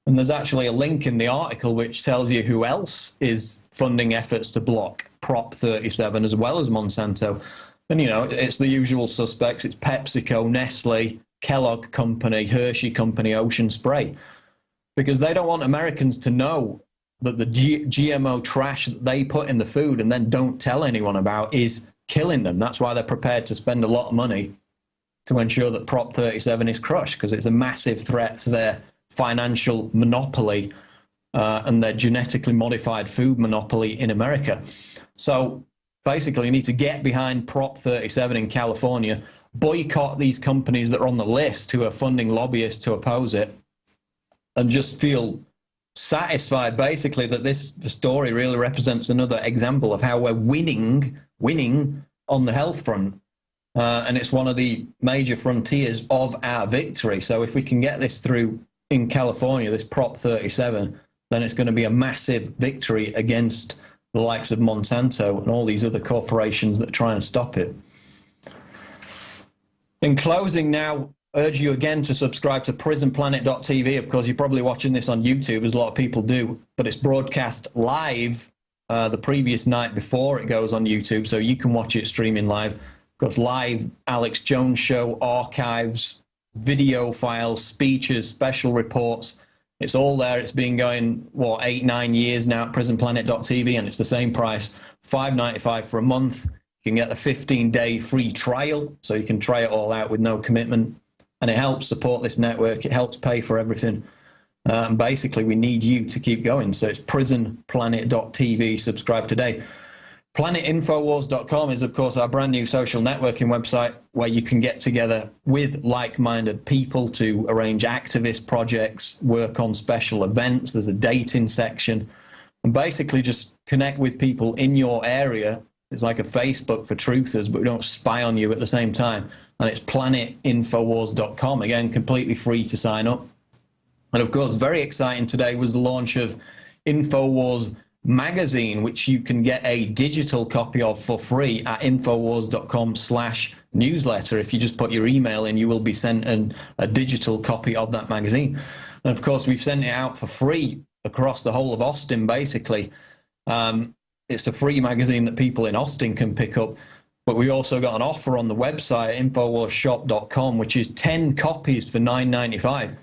And there's actually a link in the article which tells you who else is funding efforts to block Prop 37 as well as Monsanto. And, you know, it's the usual suspects. It's PepsiCo, Nestle, Kellogg Company, Hershey Company, Ocean Spray. Because they don't want Americans to know that the GMO trash that they put in the food and then don't tell anyone about is killing them. That's why they're prepared to spend a lot of money to ensure that Prop 37 is crushed, because it's a massive threat to their financial monopoly and their genetically modified food monopoly in America. So basically, you need to get behind Prop 37 in California, boycott these companies that are on the list who are funding lobbyists to oppose it, and just feel satisfied, basically, that this story really represents another example of how we're winning on the health front. And it's one of the major frontiers of our victory. So if we can get this through in California, this Prop 37, then it's going to be a massive victory against the likes of Monsanto and all these other corporations that try and stop it. In closing now, urge you again to subscribe to prisonplanet.tv. Of course, you're probably watching this on YouTube, as a lot of people do, but it's broadcast live the previous night before it goes on YouTube, so you can watch it streaming live. Of course, live Alex Jones show, archives, video files, speeches, special reports. It's all there. It's been going, what, 8-9 years now at prisonplanet.tv, and it's the same price, $5.95 for a month. You can get the 15-day free trial, so you can try it all out with no commitment. And it helps support this network. It helps pay for everything. And basically, we need you to keep going. So it's prisonplanet.tv. Subscribe today. PlanetInfowars.com is, of course, our brand new social networking website where you can get together with like-minded people to arrange activist projects, work on special events. There's a dating section, and basically just connect with people in your area. It's like a Facebook for truthers, but we don't spy on you at the same time. And it's PlanetInfowars.com. Again, completely free to sign up. And of course, very exciting today was the launch of Infowars magazine, which you can get a digital copy of for free at Infowars.com/newsletter. If you just put your email in, you will be sent a digital copy of that magazine. And of course, we've sent it out for free across the whole of Austin, basically. It's a free magazine that people in Austin can pick up. But we also got an offer on the website, InfowarsShop.com, which is 10 copies for $9.95.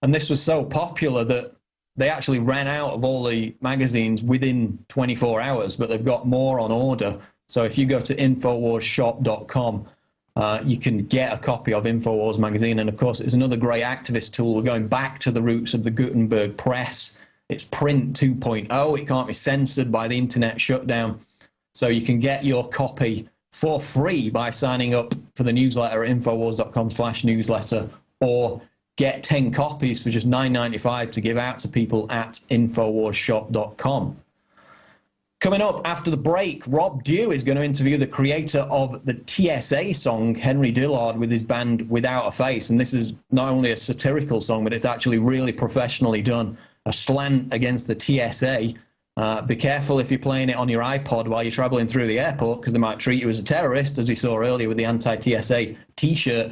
And this was so popular that they actually ran out of all the magazines within 24 hours, but they've got more on order. So if you go to InfowarsShop.com, you can get a copy of Infowars magazine. And of course, it's another great activist tool. We're going back to the roots of the Gutenberg press. It's print 2.0. It can't be censored by the internet shutdown. So you can get your copy for free by signing up for the newsletter at Infowars.com/newsletter, or get 10 copies for just $9.95 to give out to people at InfowarsShop.com. Coming up after the break, Rob Dew is going to interview the creator of the TSA Song, Henry Dillard, with his band Without a Face. And this is not only a satirical song, but it's actually really professionally done. A slant against the TSA. Be careful if you're playing it on your iPod while you're traveling through the airport, because they might treat you as a terrorist, as we saw earlier with the anti-TSA T-shirt.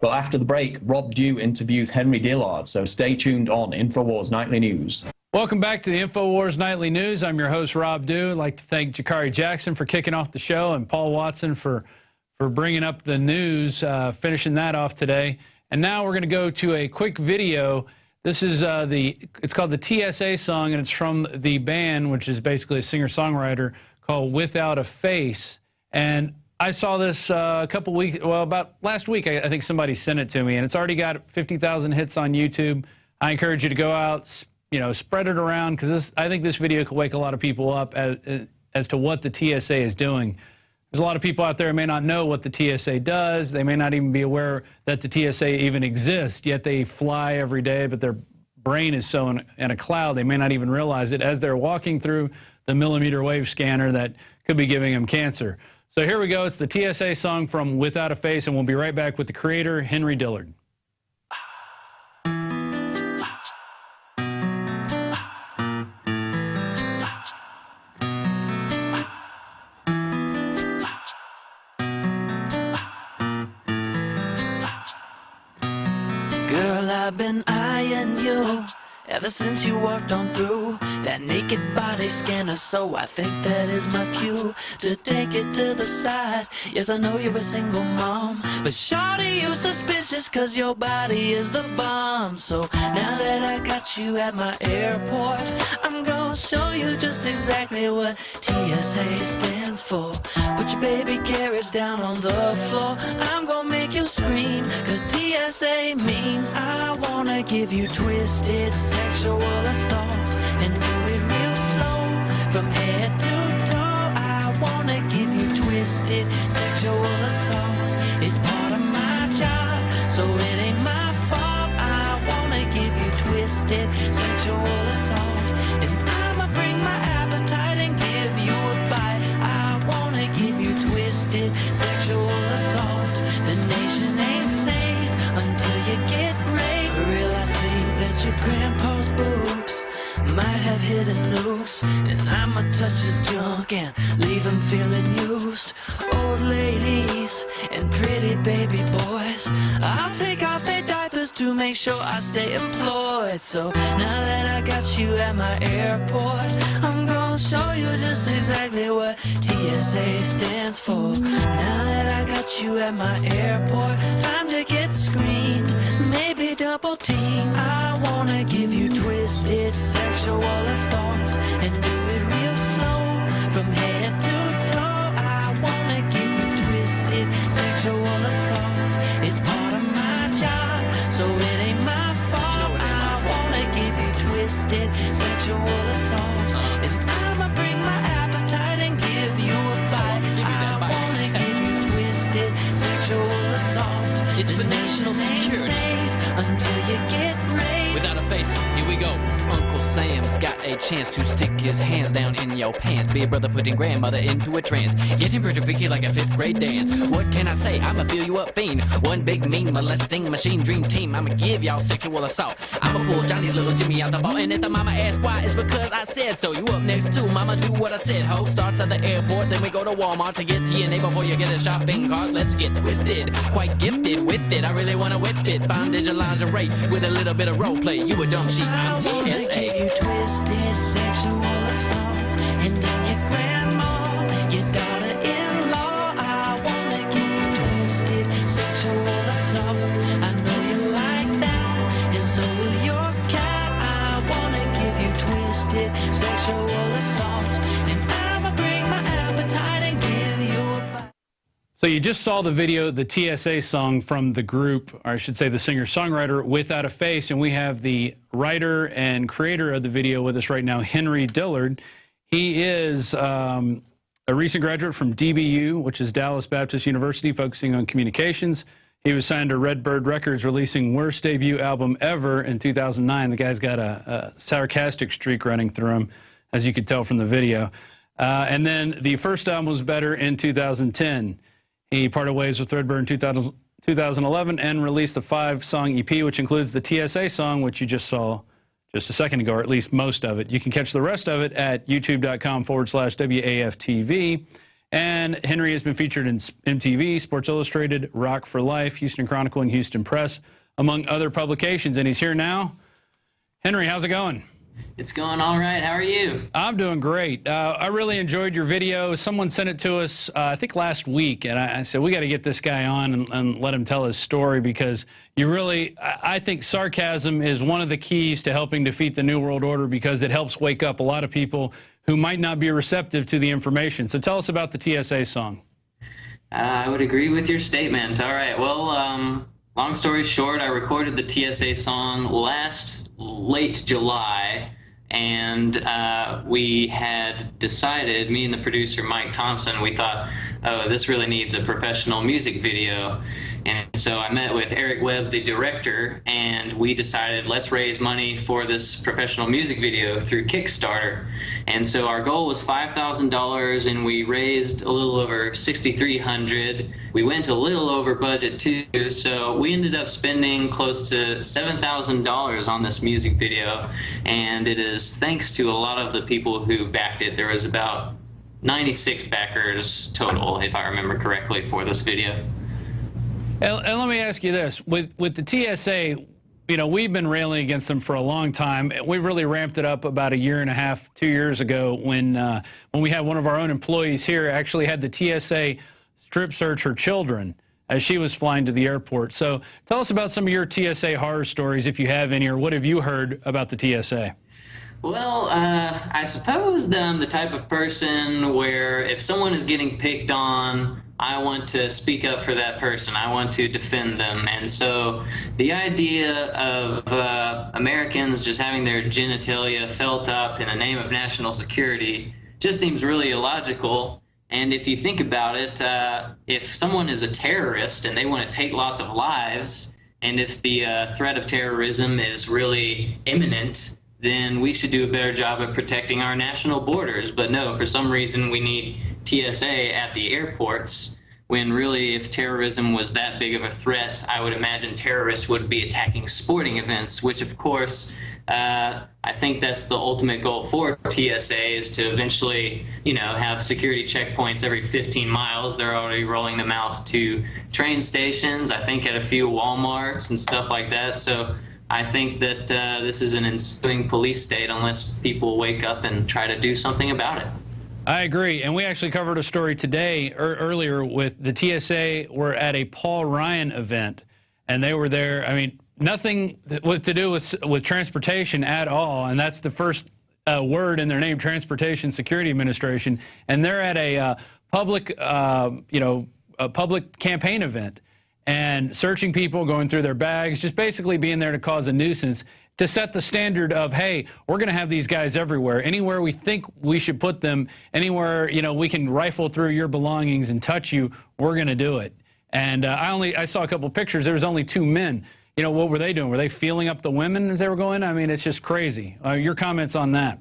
But after the break, Rob Dew interviews Henry Dillard. So stay tuned on Infowars Nightly News. Welcome back to the Infowars Nightly News. I'm your host, Rob Dew. I'd like to thank Jakari Jackson for kicking off the show, and Paul Watson for bringing up the news, finishing that off today. And now we're going to go to a quick video. This is it's called the TSA Song, and it's from the band, which is basically a singer-songwriter, called Without a Face. And I saw this a couple weeks, well, about last week, I think somebody sent it to me, and it's already got 50,000 hits on YouTube. I encourage you to go out, you know, spread it around, because I think this video could wake a lot of people up as to what the TSA is doing. There's a lot of people out there who may not know what the TSA does. They may not even be aware that the TSA even exists, yet they fly every day, but their brain is so in a cloud, they may not even realize it as they're walking through the millimeter wave scanner that could be giving them cancer. So here we go. It's the TSA song from Without a Face, and we'll be right back with the creator, Henry Dillard. Girl, I've been eyeing you ever since you walked on through that naked body scanner, so I think that is my cue to take it to the side. Yes, I know you're a single mom, but shawty, you suspicious cause your body is the bomb. So now that I got you at my airport, I'm gonna show you just exactly what TSA stands for. Put your baby carriage down on the floor, I'm gonna make you scream, cause TSA means I wanna give you twisted sexual assault and do it real slow from head to toe. I wanna give you twisted sexual assault. It's part of my job, so it ain't my fault. I wanna give you twisted sexual assault, and I'ma bring my appetite and give you a bite. I wanna give you twisted sexual assault. The nation ain't safe until you get raped. Real, I think that your grandpa's boobs might have hidden nukes, and I'ma touch his junk and leave him feeling used. Old ladies and pretty baby boys, I'll take off their diapers to make sure I stay employed. So now that I got you at my airport, I'm gonna show you just exactly what TSA stands for. Now that I got you at my airport, time to get screened, maybe double team. I wanna give you twisted sexual assault and do it real slow from head to toe. I wanna give you twisted sexual assault. It's part of my job, so it ain't my fault. I wanna give you twisted sexual assault, and I'ma bring my appetite and give you a bite. I wanna give you twisted sexual assault. It's for national security until you get raped. Without a face, here we go. Uncle Sam's got a chance to stick his hands down in your pants. Big brother putting grandmother into a trance, getting pretty freaky like a 5th grade dance. What can I say? I'ma fill you up fiend. One big mean molesting machine dream team. I'ma give y'all sexual assault. I'ma pull Johnny's little Jimmy out the ball, and if the mama asks why, it's because I said so. You up next too, mama, do what I said. Ho starts at the airport, then we go to Walmart to get TNA before you get a shopping cart. Let's get twisted, quite gifted with it. I really wanna whip it. Bondage and lingerie with a little bit of role play. You a dumb sheep, I'm TSA. Give you twisted sexual assault, and then your grandma, your daughter-in-law. I wanna give you twisted sexual assault. I know you like that, and so will your cat. I wanna give you twisted sexual assault, and I'ma bring my appetite and give you a bite. So you just saw the video, the TSA song from the group, or I should say the singer-songwriter, Without a Face, and we have the writer and creator of the video with us right now, Henry Dillard. He is a recent graduate from DBU, which is Dallas Baptist University, focusing on communications. He was signed to Redbird Records, releasing worst debut album ever in 2009. The guy's got a sarcastic streak running through him, as you could tell from the video. And then the first album was better in 2010. He parted ways with Redbird in 2011 and released a 5-song EP, which includes the TSA song, which you just saw just a second ago, or at least most of it. You can catch the rest of it at youtube.com/WAFTV. And Henry has been featured in MTV, Sports Illustrated, Rock for Life, Houston Chronicle, and Houston Press, among other publications. And he's here now. Henry, how's it going? It's going all right. How are you? I'm doing great. I really enjoyed your video. Someone sent it to us, I think last week, and I said, we got to get this guy on and let him tell his story, because you really, I think sarcasm is one of the keys to helping defeat the New World Order, because it helps wake up a lot of people who might not be receptive to the information. So tell us about the TSA song. I would agree with your statement. All right. Well, long story short, I recorded the TSA song late July, And we had decided, me and the producer Mike Thompson, we thought, oh, this really needs a professional music video. And so I met with Eric Webb, the director, and we decided, let's raise money for this professional music video through Kickstarter. And so our goal was $5,000, and we raised a little over $6,300. We went a little over budget too, so we ended up spending close to $7,000 on this music video, and it is thanks to a lot of the people who backed it. There was about 96 backers total, if I remember correctly, for this video. And let me ask you this: with the TSA, you know, we've been railing against them for a long time. We really ramped it up about a year and a half, 2 years ago, when we had one of our own employees here actually had the TSA strip search her children as she was flying to the airport. So tell us about some of your TSA horror stories, if you have any, or what have you heard about the TSA? Well, I suppose that I'm the type of person where if someone is getting picked on, I want to speak up for that person. I want to defend them. And so the idea of Americans just having their genitalia felt up in the name of national security just seems really illogical. And if you think about it, if someone is a terrorist and they want to take lots of lives, and if the threat of terrorism is really imminent, then we should do a better job of protecting our national borders. But no, for some reason we need TSA at the airports, when really if terrorism was that big of a threat, I would imagine terrorists would be attacking sporting events, which of course, I think that's the ultimate goal for TSA, is to eventually, you know, have security checkpoints every 15 miles. They're already rolling them out to train stations, I think at a few Walmarts and stuff like that. So I think that this is an ensuing police state unless people wake up and try to do something about it. I agree. And we actually covered a story today earlier with the TSA were at a Paul Ryan event, and they were there. I mean, nothing to do with transportation at all. And that's the first word in their name, Transportation Security Administration. And they're at a public, a public campaign event, and searching people, going through their bags, just basically being there to cause a nuisance, to set the standard of, hey, we're going to have these guys everywhere. Anywhere we think we should put them, anywhere, you know, we can rifle through your belongings and touch you, we're going to do it. And I saw a couple pictures. There was only 2 men. You know, what were they doing? Were they feeling up the women as they were going? I mean, it's just crazy. Your comments on that?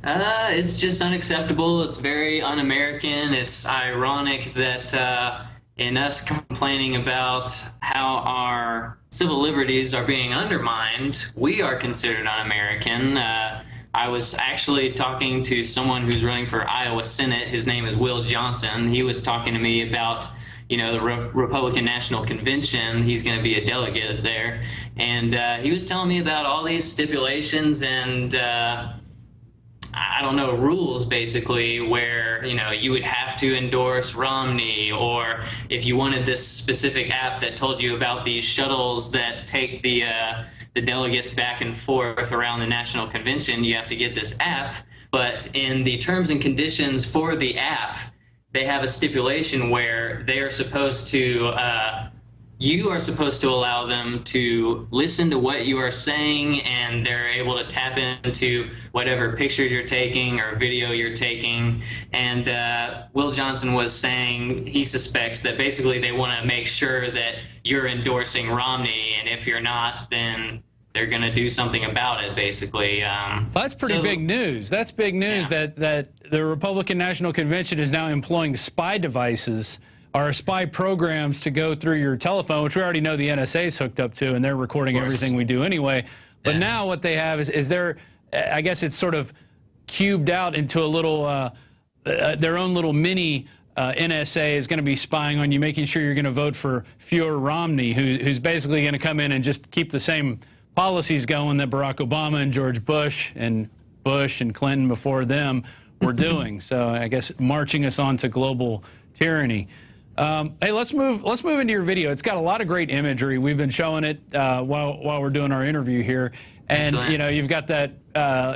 It's just unacceptable. It's very un-American. It's ironic that in us complaining about how our civil liberties are being undermined, we are considered un-American. I was actually talking to someone who's running for Iowa Senate. His name is Will Johnson. He was talking to me about, you know, the Republican National Convention. He's going to be a delegate there. And he was telling me about all these stipulations and I don't know, rules basically, where, you know, you would have to endorse Romney, or if you wanted this specific app that told you about these shuttles that take the delegates back and forth around the National Convention, you have to get this app. But in the terms and conditions for the app, they have a stipulation where they are supposed to, you are supposed to allow them to listen to what you are saying, and they're able to tap into whatever pictures you're taking or video you're taking. And Will Johnson was saying he suspects that basically they want to make sure that you're endorsing Romney, and if you're not, then they're going to do something about it, basically. That's pretty big news. That's big news, yeah, that the Republican National Convention is now employing spy devices or spy programs to go through your telephone, which we already know the NSA is hooked up to, and they're recording everything we do anyway. But now what they have is there, I guess it's sort of cubed out into a little, their own little mini NSA is going to be spying on you, making sure you're going to vote for Fuhrer Romney, who's basically going to come in and just keep the same policies going that Barack Obama and George Bush and Clinton before them were doing. So I guess marching us on to global tyranny. Hey, let's move into your video. It's got a lot of great imagery. We've been showing it while we're doing our interview here, and excellent. You know, you've got that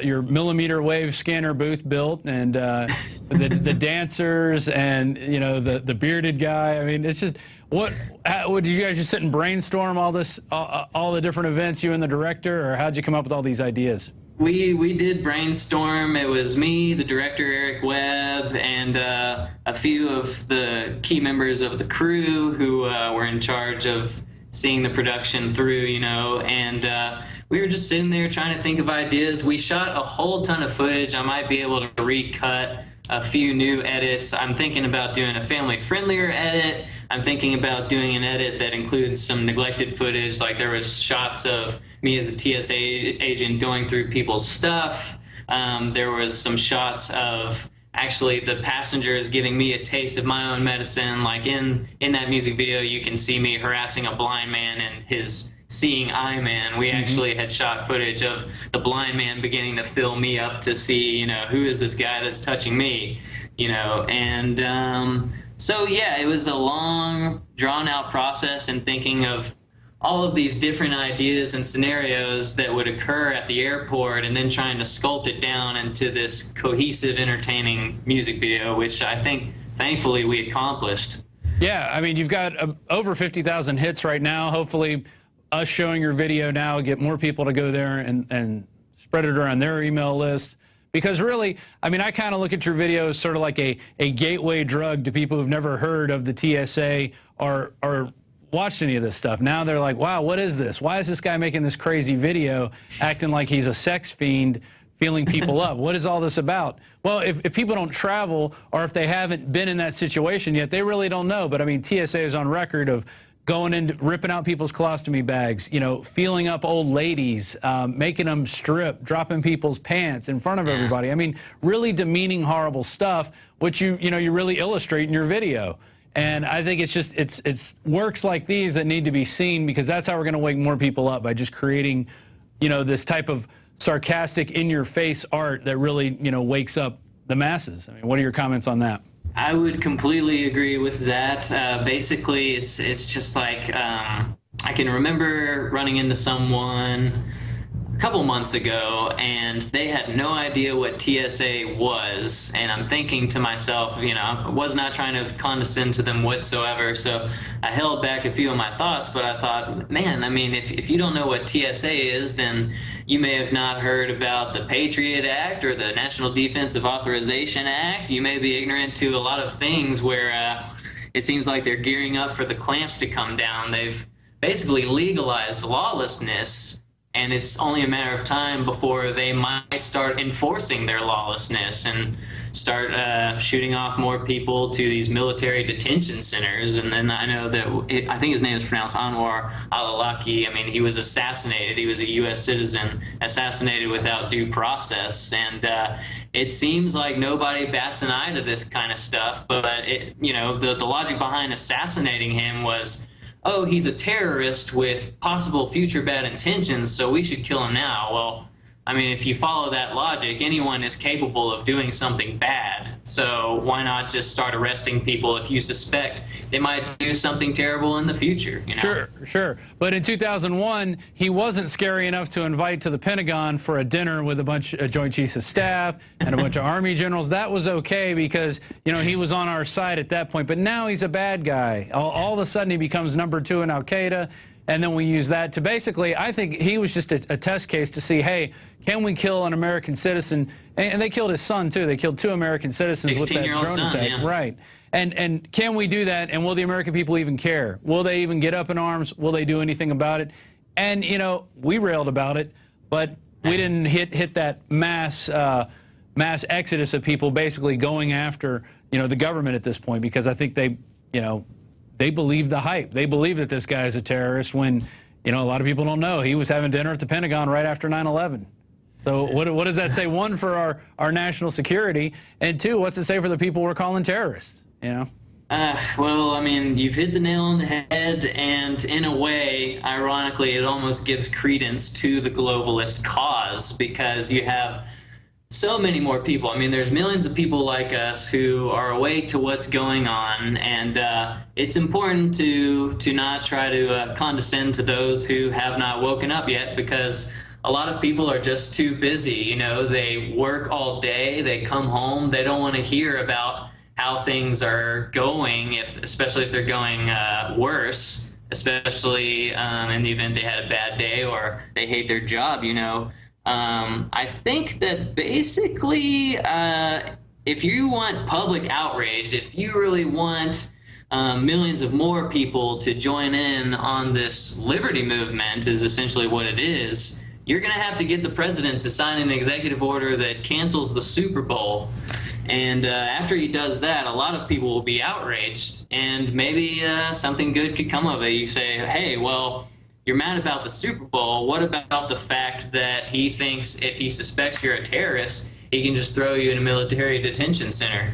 your millimeter wave scanner booth built, and the dancers, and you know the bearded guy. I mean, it's just what did you guys just sit and brainstorm all this, all the different events, you and the director, or how'd you come up with all these ideas? We did brainstorm. It was me, the director Eric Webb, and a few of the key members of the crew who were in charge of seeing the production through, you know, and we were just sitting there trying to think of ideas. We shot a whole ton of footage. I might be able to recut a few new edits. I'm thinking about doing a family-friendlier edit. I'm thinking about doing an edit that includes some neglected footage, like there was shots of me as a TSA agent going through people's stuff. There was some shots of actually the passengers giving me a taste of my own medicine. Like in that music video, you can see me harassing a blind man and his seeing eye man. We actually had shot footage of the blind man beginning to fill me up to see, you know, who is this guy that's touching me, you know, and so yeah, it was a long drawn out process in thinking of all of these different ideas and scenarios that would occur at the airport, and then trying to sculpt it down into this cohesive, entertaining music video, which I think thankfully we accomplished. Yeah, I mean, you've got over 50,000 hits right now. Hopefully us showing your video now will get more people to go there and spread it around their email list. Because really, I mean, I kind of look at your video as sort of like a gateway drug to people who've never heard of the TSA or watched any of this stuff. Now they're like, wow, what is this? Why is this guy making this crazy video acting like he's a sex fiend, feeling people up? What is all this about? Well, if people don't travel, or if they haven't been in that situation yet, they really don't know. But I mean, TSA is on record of going in, ripping out people's colostomy bags, you know, feeling up old ladies, making them strip, dropping people's pants in front of everybody. I mean, really demeaning, horrible stuff, which you really illustrate in your video. And I think it's just, it's works like these that need to be seen, because that's how we're going to wake more people up, by just creating, you know, this type of sarcastic, in-your-face art that really, you know, wakes up the masses. I mean, what are your comments on that? I would completely agree with that. Basically, it's just like I can remember running into someone a couple months ago, and they had no idea what TSA was, and I'm thinking to myself, you know, I was not trying to condescend to them whatsoever, so I held back a few of my thoughts, but I thought, man, I mean, if you don't know what TSA is, then you may have not heard about the Patriot Act or the National Defensive Authorization Act. You may be ignorant to a lot of things where it seems like they're gearing up for the clamps to come down. They've basically legalized lawlessness, and it's only a matter of time before they might start enforcing their lawlessness and start shooting off more people to these military detention centers. And then I know that I think his name is pronounced Anwar al-Awlaki. I mean, he was assassinated. He was a U.S. citizen assassinated without due process. And it seems like nobody bats an eye to this kind of stuff. But you know, the logic behind assassinating him was, oh, he's a terrorist with possible future bad intentions, so we should kill him now. Well, I mean, if you follow that logic, anyone is capable of doing something bad. So why not just start arresting people if you suspect they might do something terrible in the future? You know? Sure. But in 2001, he wasn't scary enough to invite to the Pentagon for a dinner with a bunch of Joint Chiefs of Staff and a bunch of Army generals. That was okay because, you know, he was on our side at that point. But now he's a bad guy. All of a sudden, he becomes #2 in Al-Qaeda. And then we use that to basically, I think he was just a test case to see, hey, can we kill an American citizen? And they killed his son, too. They killed 2 American citizens with that drone attack. Yeah. Right. And can we do that? And will the American people even care? Will they even get up in arms? Will they do anything about it? And, you know, we railed about it, but we didn't hit that mass exodus of people basically going after, you know, the government at this point, because I think they, you know, they believe the hype. They believe that this guy is a terrorist when, you know, a lot of people don't know. He was having dinner at the Pentagon right after 9/11. So what does that say? One, for our national security, and 2, what's it say for the people we're calling terrorists, you know? Well, I mean, you've hit the nail on the head, and in a way, ironically, it almost gives credence to the globalist cause, because you have so many more people. I mean, there's millions of people like us who are awake to what's going on, and it's important to not try to condescend to those who have not woken up yet, because a lot of people are just too busy. You know, they work all day, they come home, they don't want to hear about how things are going, especially if they're going worse, especially in the event they had a bad day or they hate their job, you know. I think that basically, if you want public outrage, if you really want millions of more people to join in on this liberty movement, is essentially what it is, you're going to have to get the president to sign an executive order that cancels the Super Bowl. And after he does that, a lot of people will be outraged, and maybe something good could come of it. You say, hey, well, you're mad about the Super Bowl. What about the fact that he thinks if he suspects you're a terrorist, he can just throw you in a military detention center?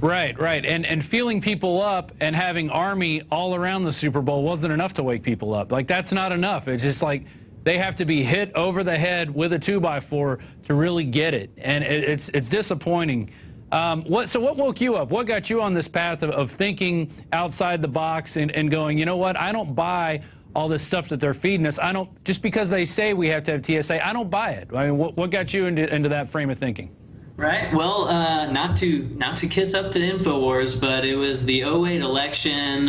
Right, right. And feeling people up and having Army all around the Super Bowl wasn't enough to wake people up. Like, that's not enough. It's just like they have to be hit over the head with a 2x4 to really get it. And it's disappointing. So what woke you up? What got you on this path of thinking outside the box and going, you know what, I don't buy all this stuff that they're feeding us. I don't, just because they say we have to have TSA, I don't buy it. I mean, what got you into that frame of thinking? Right. Well, not to kiss up to Infowars, but it was the 2008 election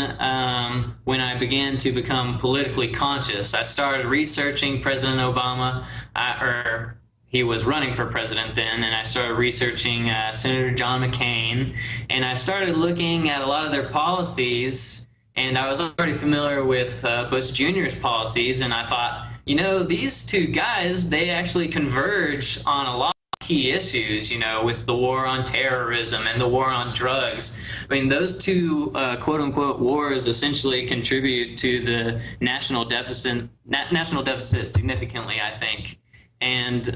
when I began to become politically conscious. I started researching President Obama, or he was running for president then, and I started researching Senator John McCain, and I started looking at a lot of their policies, and I was already familiar with Bush Jr.'s policies, and I thought, you know, these two guys, they actually converge on a lot key issues, you know, with the war on terrorism and the war on drugs. I mean, those two quote-unquote wars essentially contribute to the national deficit significantly, I think. And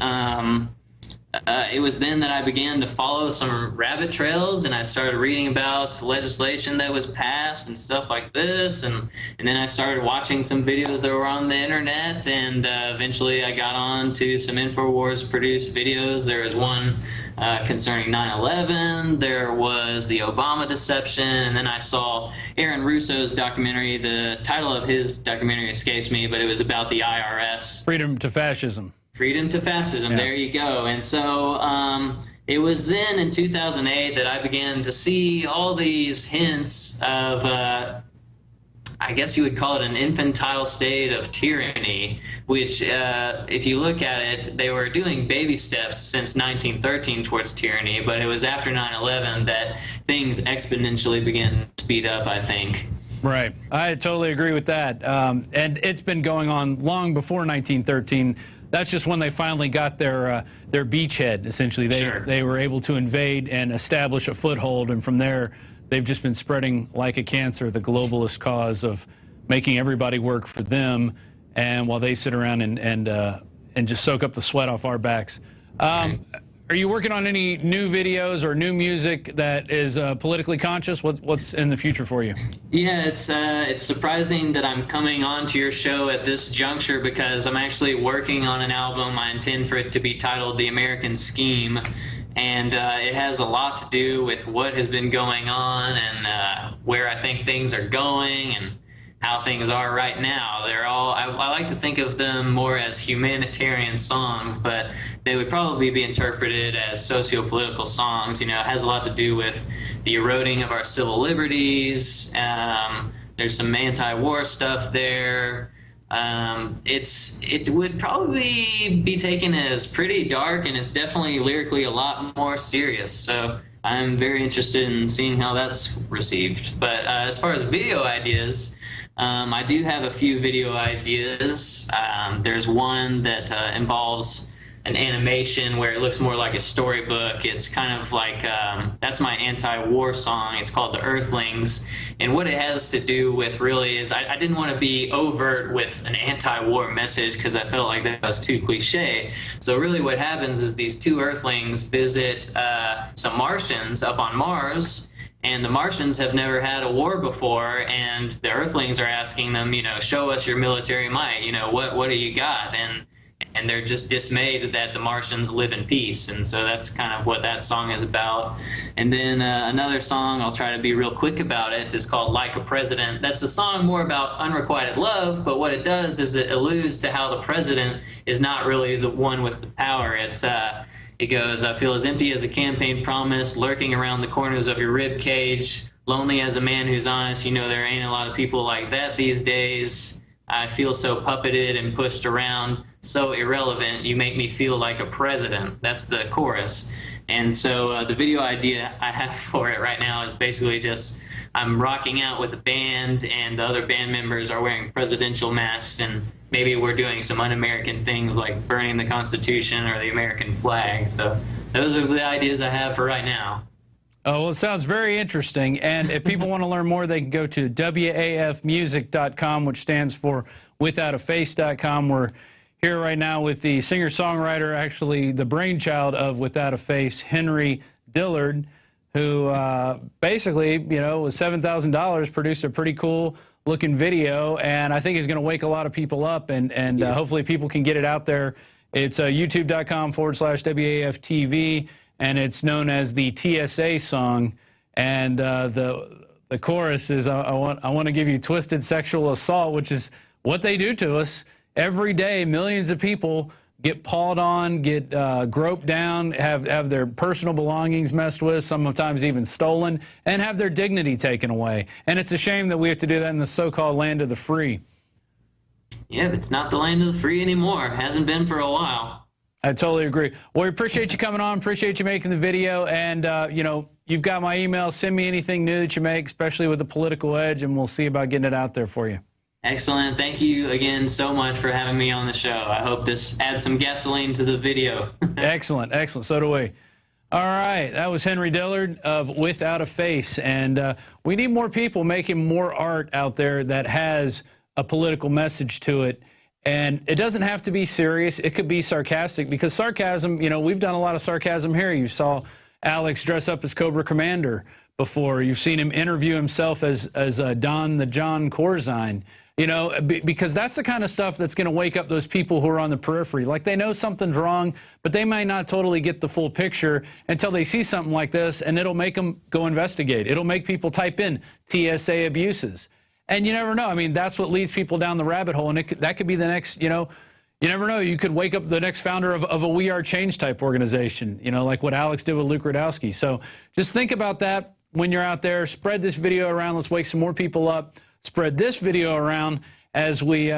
it was then that I began to follow some rabbit trails, and I started reading about legislation that was passed and stuff like this, and then I started watching some videos that were on the internet, and eventually I got on to some Infowars produced videos. There was one concerning 9/11, there was the Obama deception, and then I saw Aaron Russo's documentary. The title of his documentary escapes me, but it was about the IRS. Freedom to Fascism. Freedom to Fascism, yeah. There you go. And so it was then in 2008 that I began to see all these hints of, I guess you would call it an infantile state of tyranny, which if you look at it, they were doing baby steps since 1913 towards tyranny, but it was after 9/11 that things exponentially began to speed up, I think. Right. I totally agree with that. And it's been going on long before 1913. That's just when they finally got their beachhead, essentially. They were able to invade and establish a foothold, and from there, they've just been spreading like a cancer the globalist cause of making everybody work for them, and while they sit around and just soak up the sweat off our backs. Are you working on any new videos or new music that is politically conscious? What's in the future for you? Yeah, it's surprising that I'm coming on to your show at this juncture, because I'm actually working on an album. I intend for it to be titled The American Scheme, and it has a lot to do with what has been going on and where I think things are going and how things are right now. They're all, I like to think of them more as humanitarian songs, but they would probably be interpreted as socio-political songs. You know, it has a lot to do with the eroding of our civil liberties. There's some anti-war stuff there. It would probably be taken as pretty dark, and it's definitely lyrically a lot more serious. So I'm very interested in seeing how that's received. But as far as video ideas, I do have a few video ideas. There's one that involves an animation where it looks more like a storybook. It's kind of like, that's my anti-war song. It's called The Earthlings. And what it has to do with really is I didn't want to be overt with an anti-war message, because I felt like that was too cliche. So really what happens is these two Earthlings visit some Martians up on Mars, and the Martians have never had a war before, and the Earthlings are asking them, you know, show us your military might, you know, what do you got? And they're just dismayed that the Martians live in peace. And so that's kind of what that song is about. And then another song, I'll try to be real quick about it, is called Like a President. That's a song more about unrequited love, but what it does is it alludes to how the president is not really the one with the power. It goes, I feel as empty as a campaign promise, lurking around the corners of your rib cage, lonely as a man who's honest. You know, there ain't a lot of people like that these days. I feel so puppeted and pushed around, so irrelevant, you make me feel like a president. That's the chorus. And so the video idea I have for it right now is basically just I'm rocking out with a band, and the other band members are wearing presidential masks, and maybe we're doing some un-American things like burning the Constitution or the American flag. So those are the ideas I have for right now. Oh, well, it sounds very interesting. And if people want to learn more, they can go to WAFmusic.com, which stands for withoutaface.com. We're here right now with the singer-songwriter, actually the brainchild of Without a Face, Henry Dillard, who basically, you know, with $7,000 produced a pretty cool looking video, and I think is going to wake a lot of people up, and hopefully people can get it out there. It's youtube.com/WAFTV, and it's known as the TSA Song, and the chorus is I want to give you twisted sexual assault, which is what they do to us every day. Millions of people get pawed on, get groped down, have their personal belongings messed with, sometimes even stolen, and have their dignity taken away. And it's a shame that we have to do that in the so-called land of the free. Yeah, it's not the land of the free anymore. Hasn't been for a while. I totally agree. Well, we appreciate you coming on, appreciate you making the video, and, you know, you've got my email. Send me anything new that you make, especially with the political edge, and we'll see about getting it out there for you. Excellent. Thank you again so much for having me on the show. I hope this adds some gasoline to the video. Excellent. Excellent. So do we. All right. That was Henry Dillard of Without a Face. And we need more people making more art out there that has a political message to it. And it doesn't have to be serious. It could be sarcastic, because sarcasm, you know, we've done a lot of sarcasm here. You saw Alex dress up as Cobra Commander before. You've seen him interview himself as Don the John Corzine. You know, because that's the kind of stuff that's going to wake up those people who are on the periphery. Like, they know something's wrong, but they might not totally get the full picture until they see something like this, and it'll make them go investigate. It'll make people type in TSA abuses. And you never know. I mean, that's what leads people down the rabbit hole, and that could be the next, you know, you never know. You could wake up the next founder of a We Are Change type organization, you know, like what Alex did with Luke Radowski. So just think about that when you're out there. Spread this video around. Let's wake some more people up. Spread this video around as we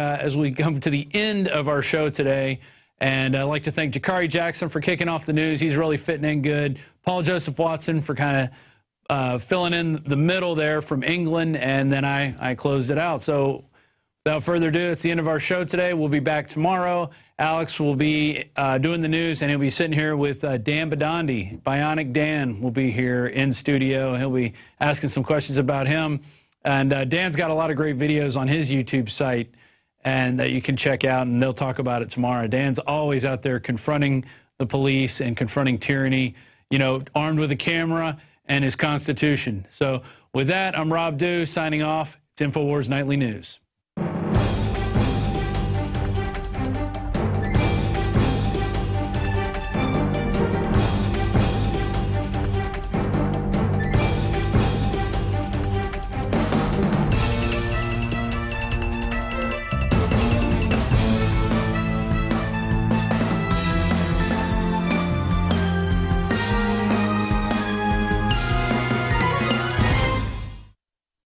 come to the end of our show today. And I'd like to thank Jakari Jackson for kicking off the news. He's really fitting in good. Paul Joseph Watson for kind of filling in the middle there from England, and then I closed it out. So without further ado, it's the end of our show today. We'll be back tomorrow. Alex will be doing the news, and he'll be sitting here with Dan Badandi. Bionic Dan will be here in studio. He'll be asking some questions about him. And Dan's got a lot of great videos on his YouTube site, and that you can check out, and they'll talk about it tomorrow. Dan's always out there confronting the police and confronting tyranny, you know, armed with a camera and his Constitution. So with that, I'm Rob Dew signing off. It's Infowars Nightly News.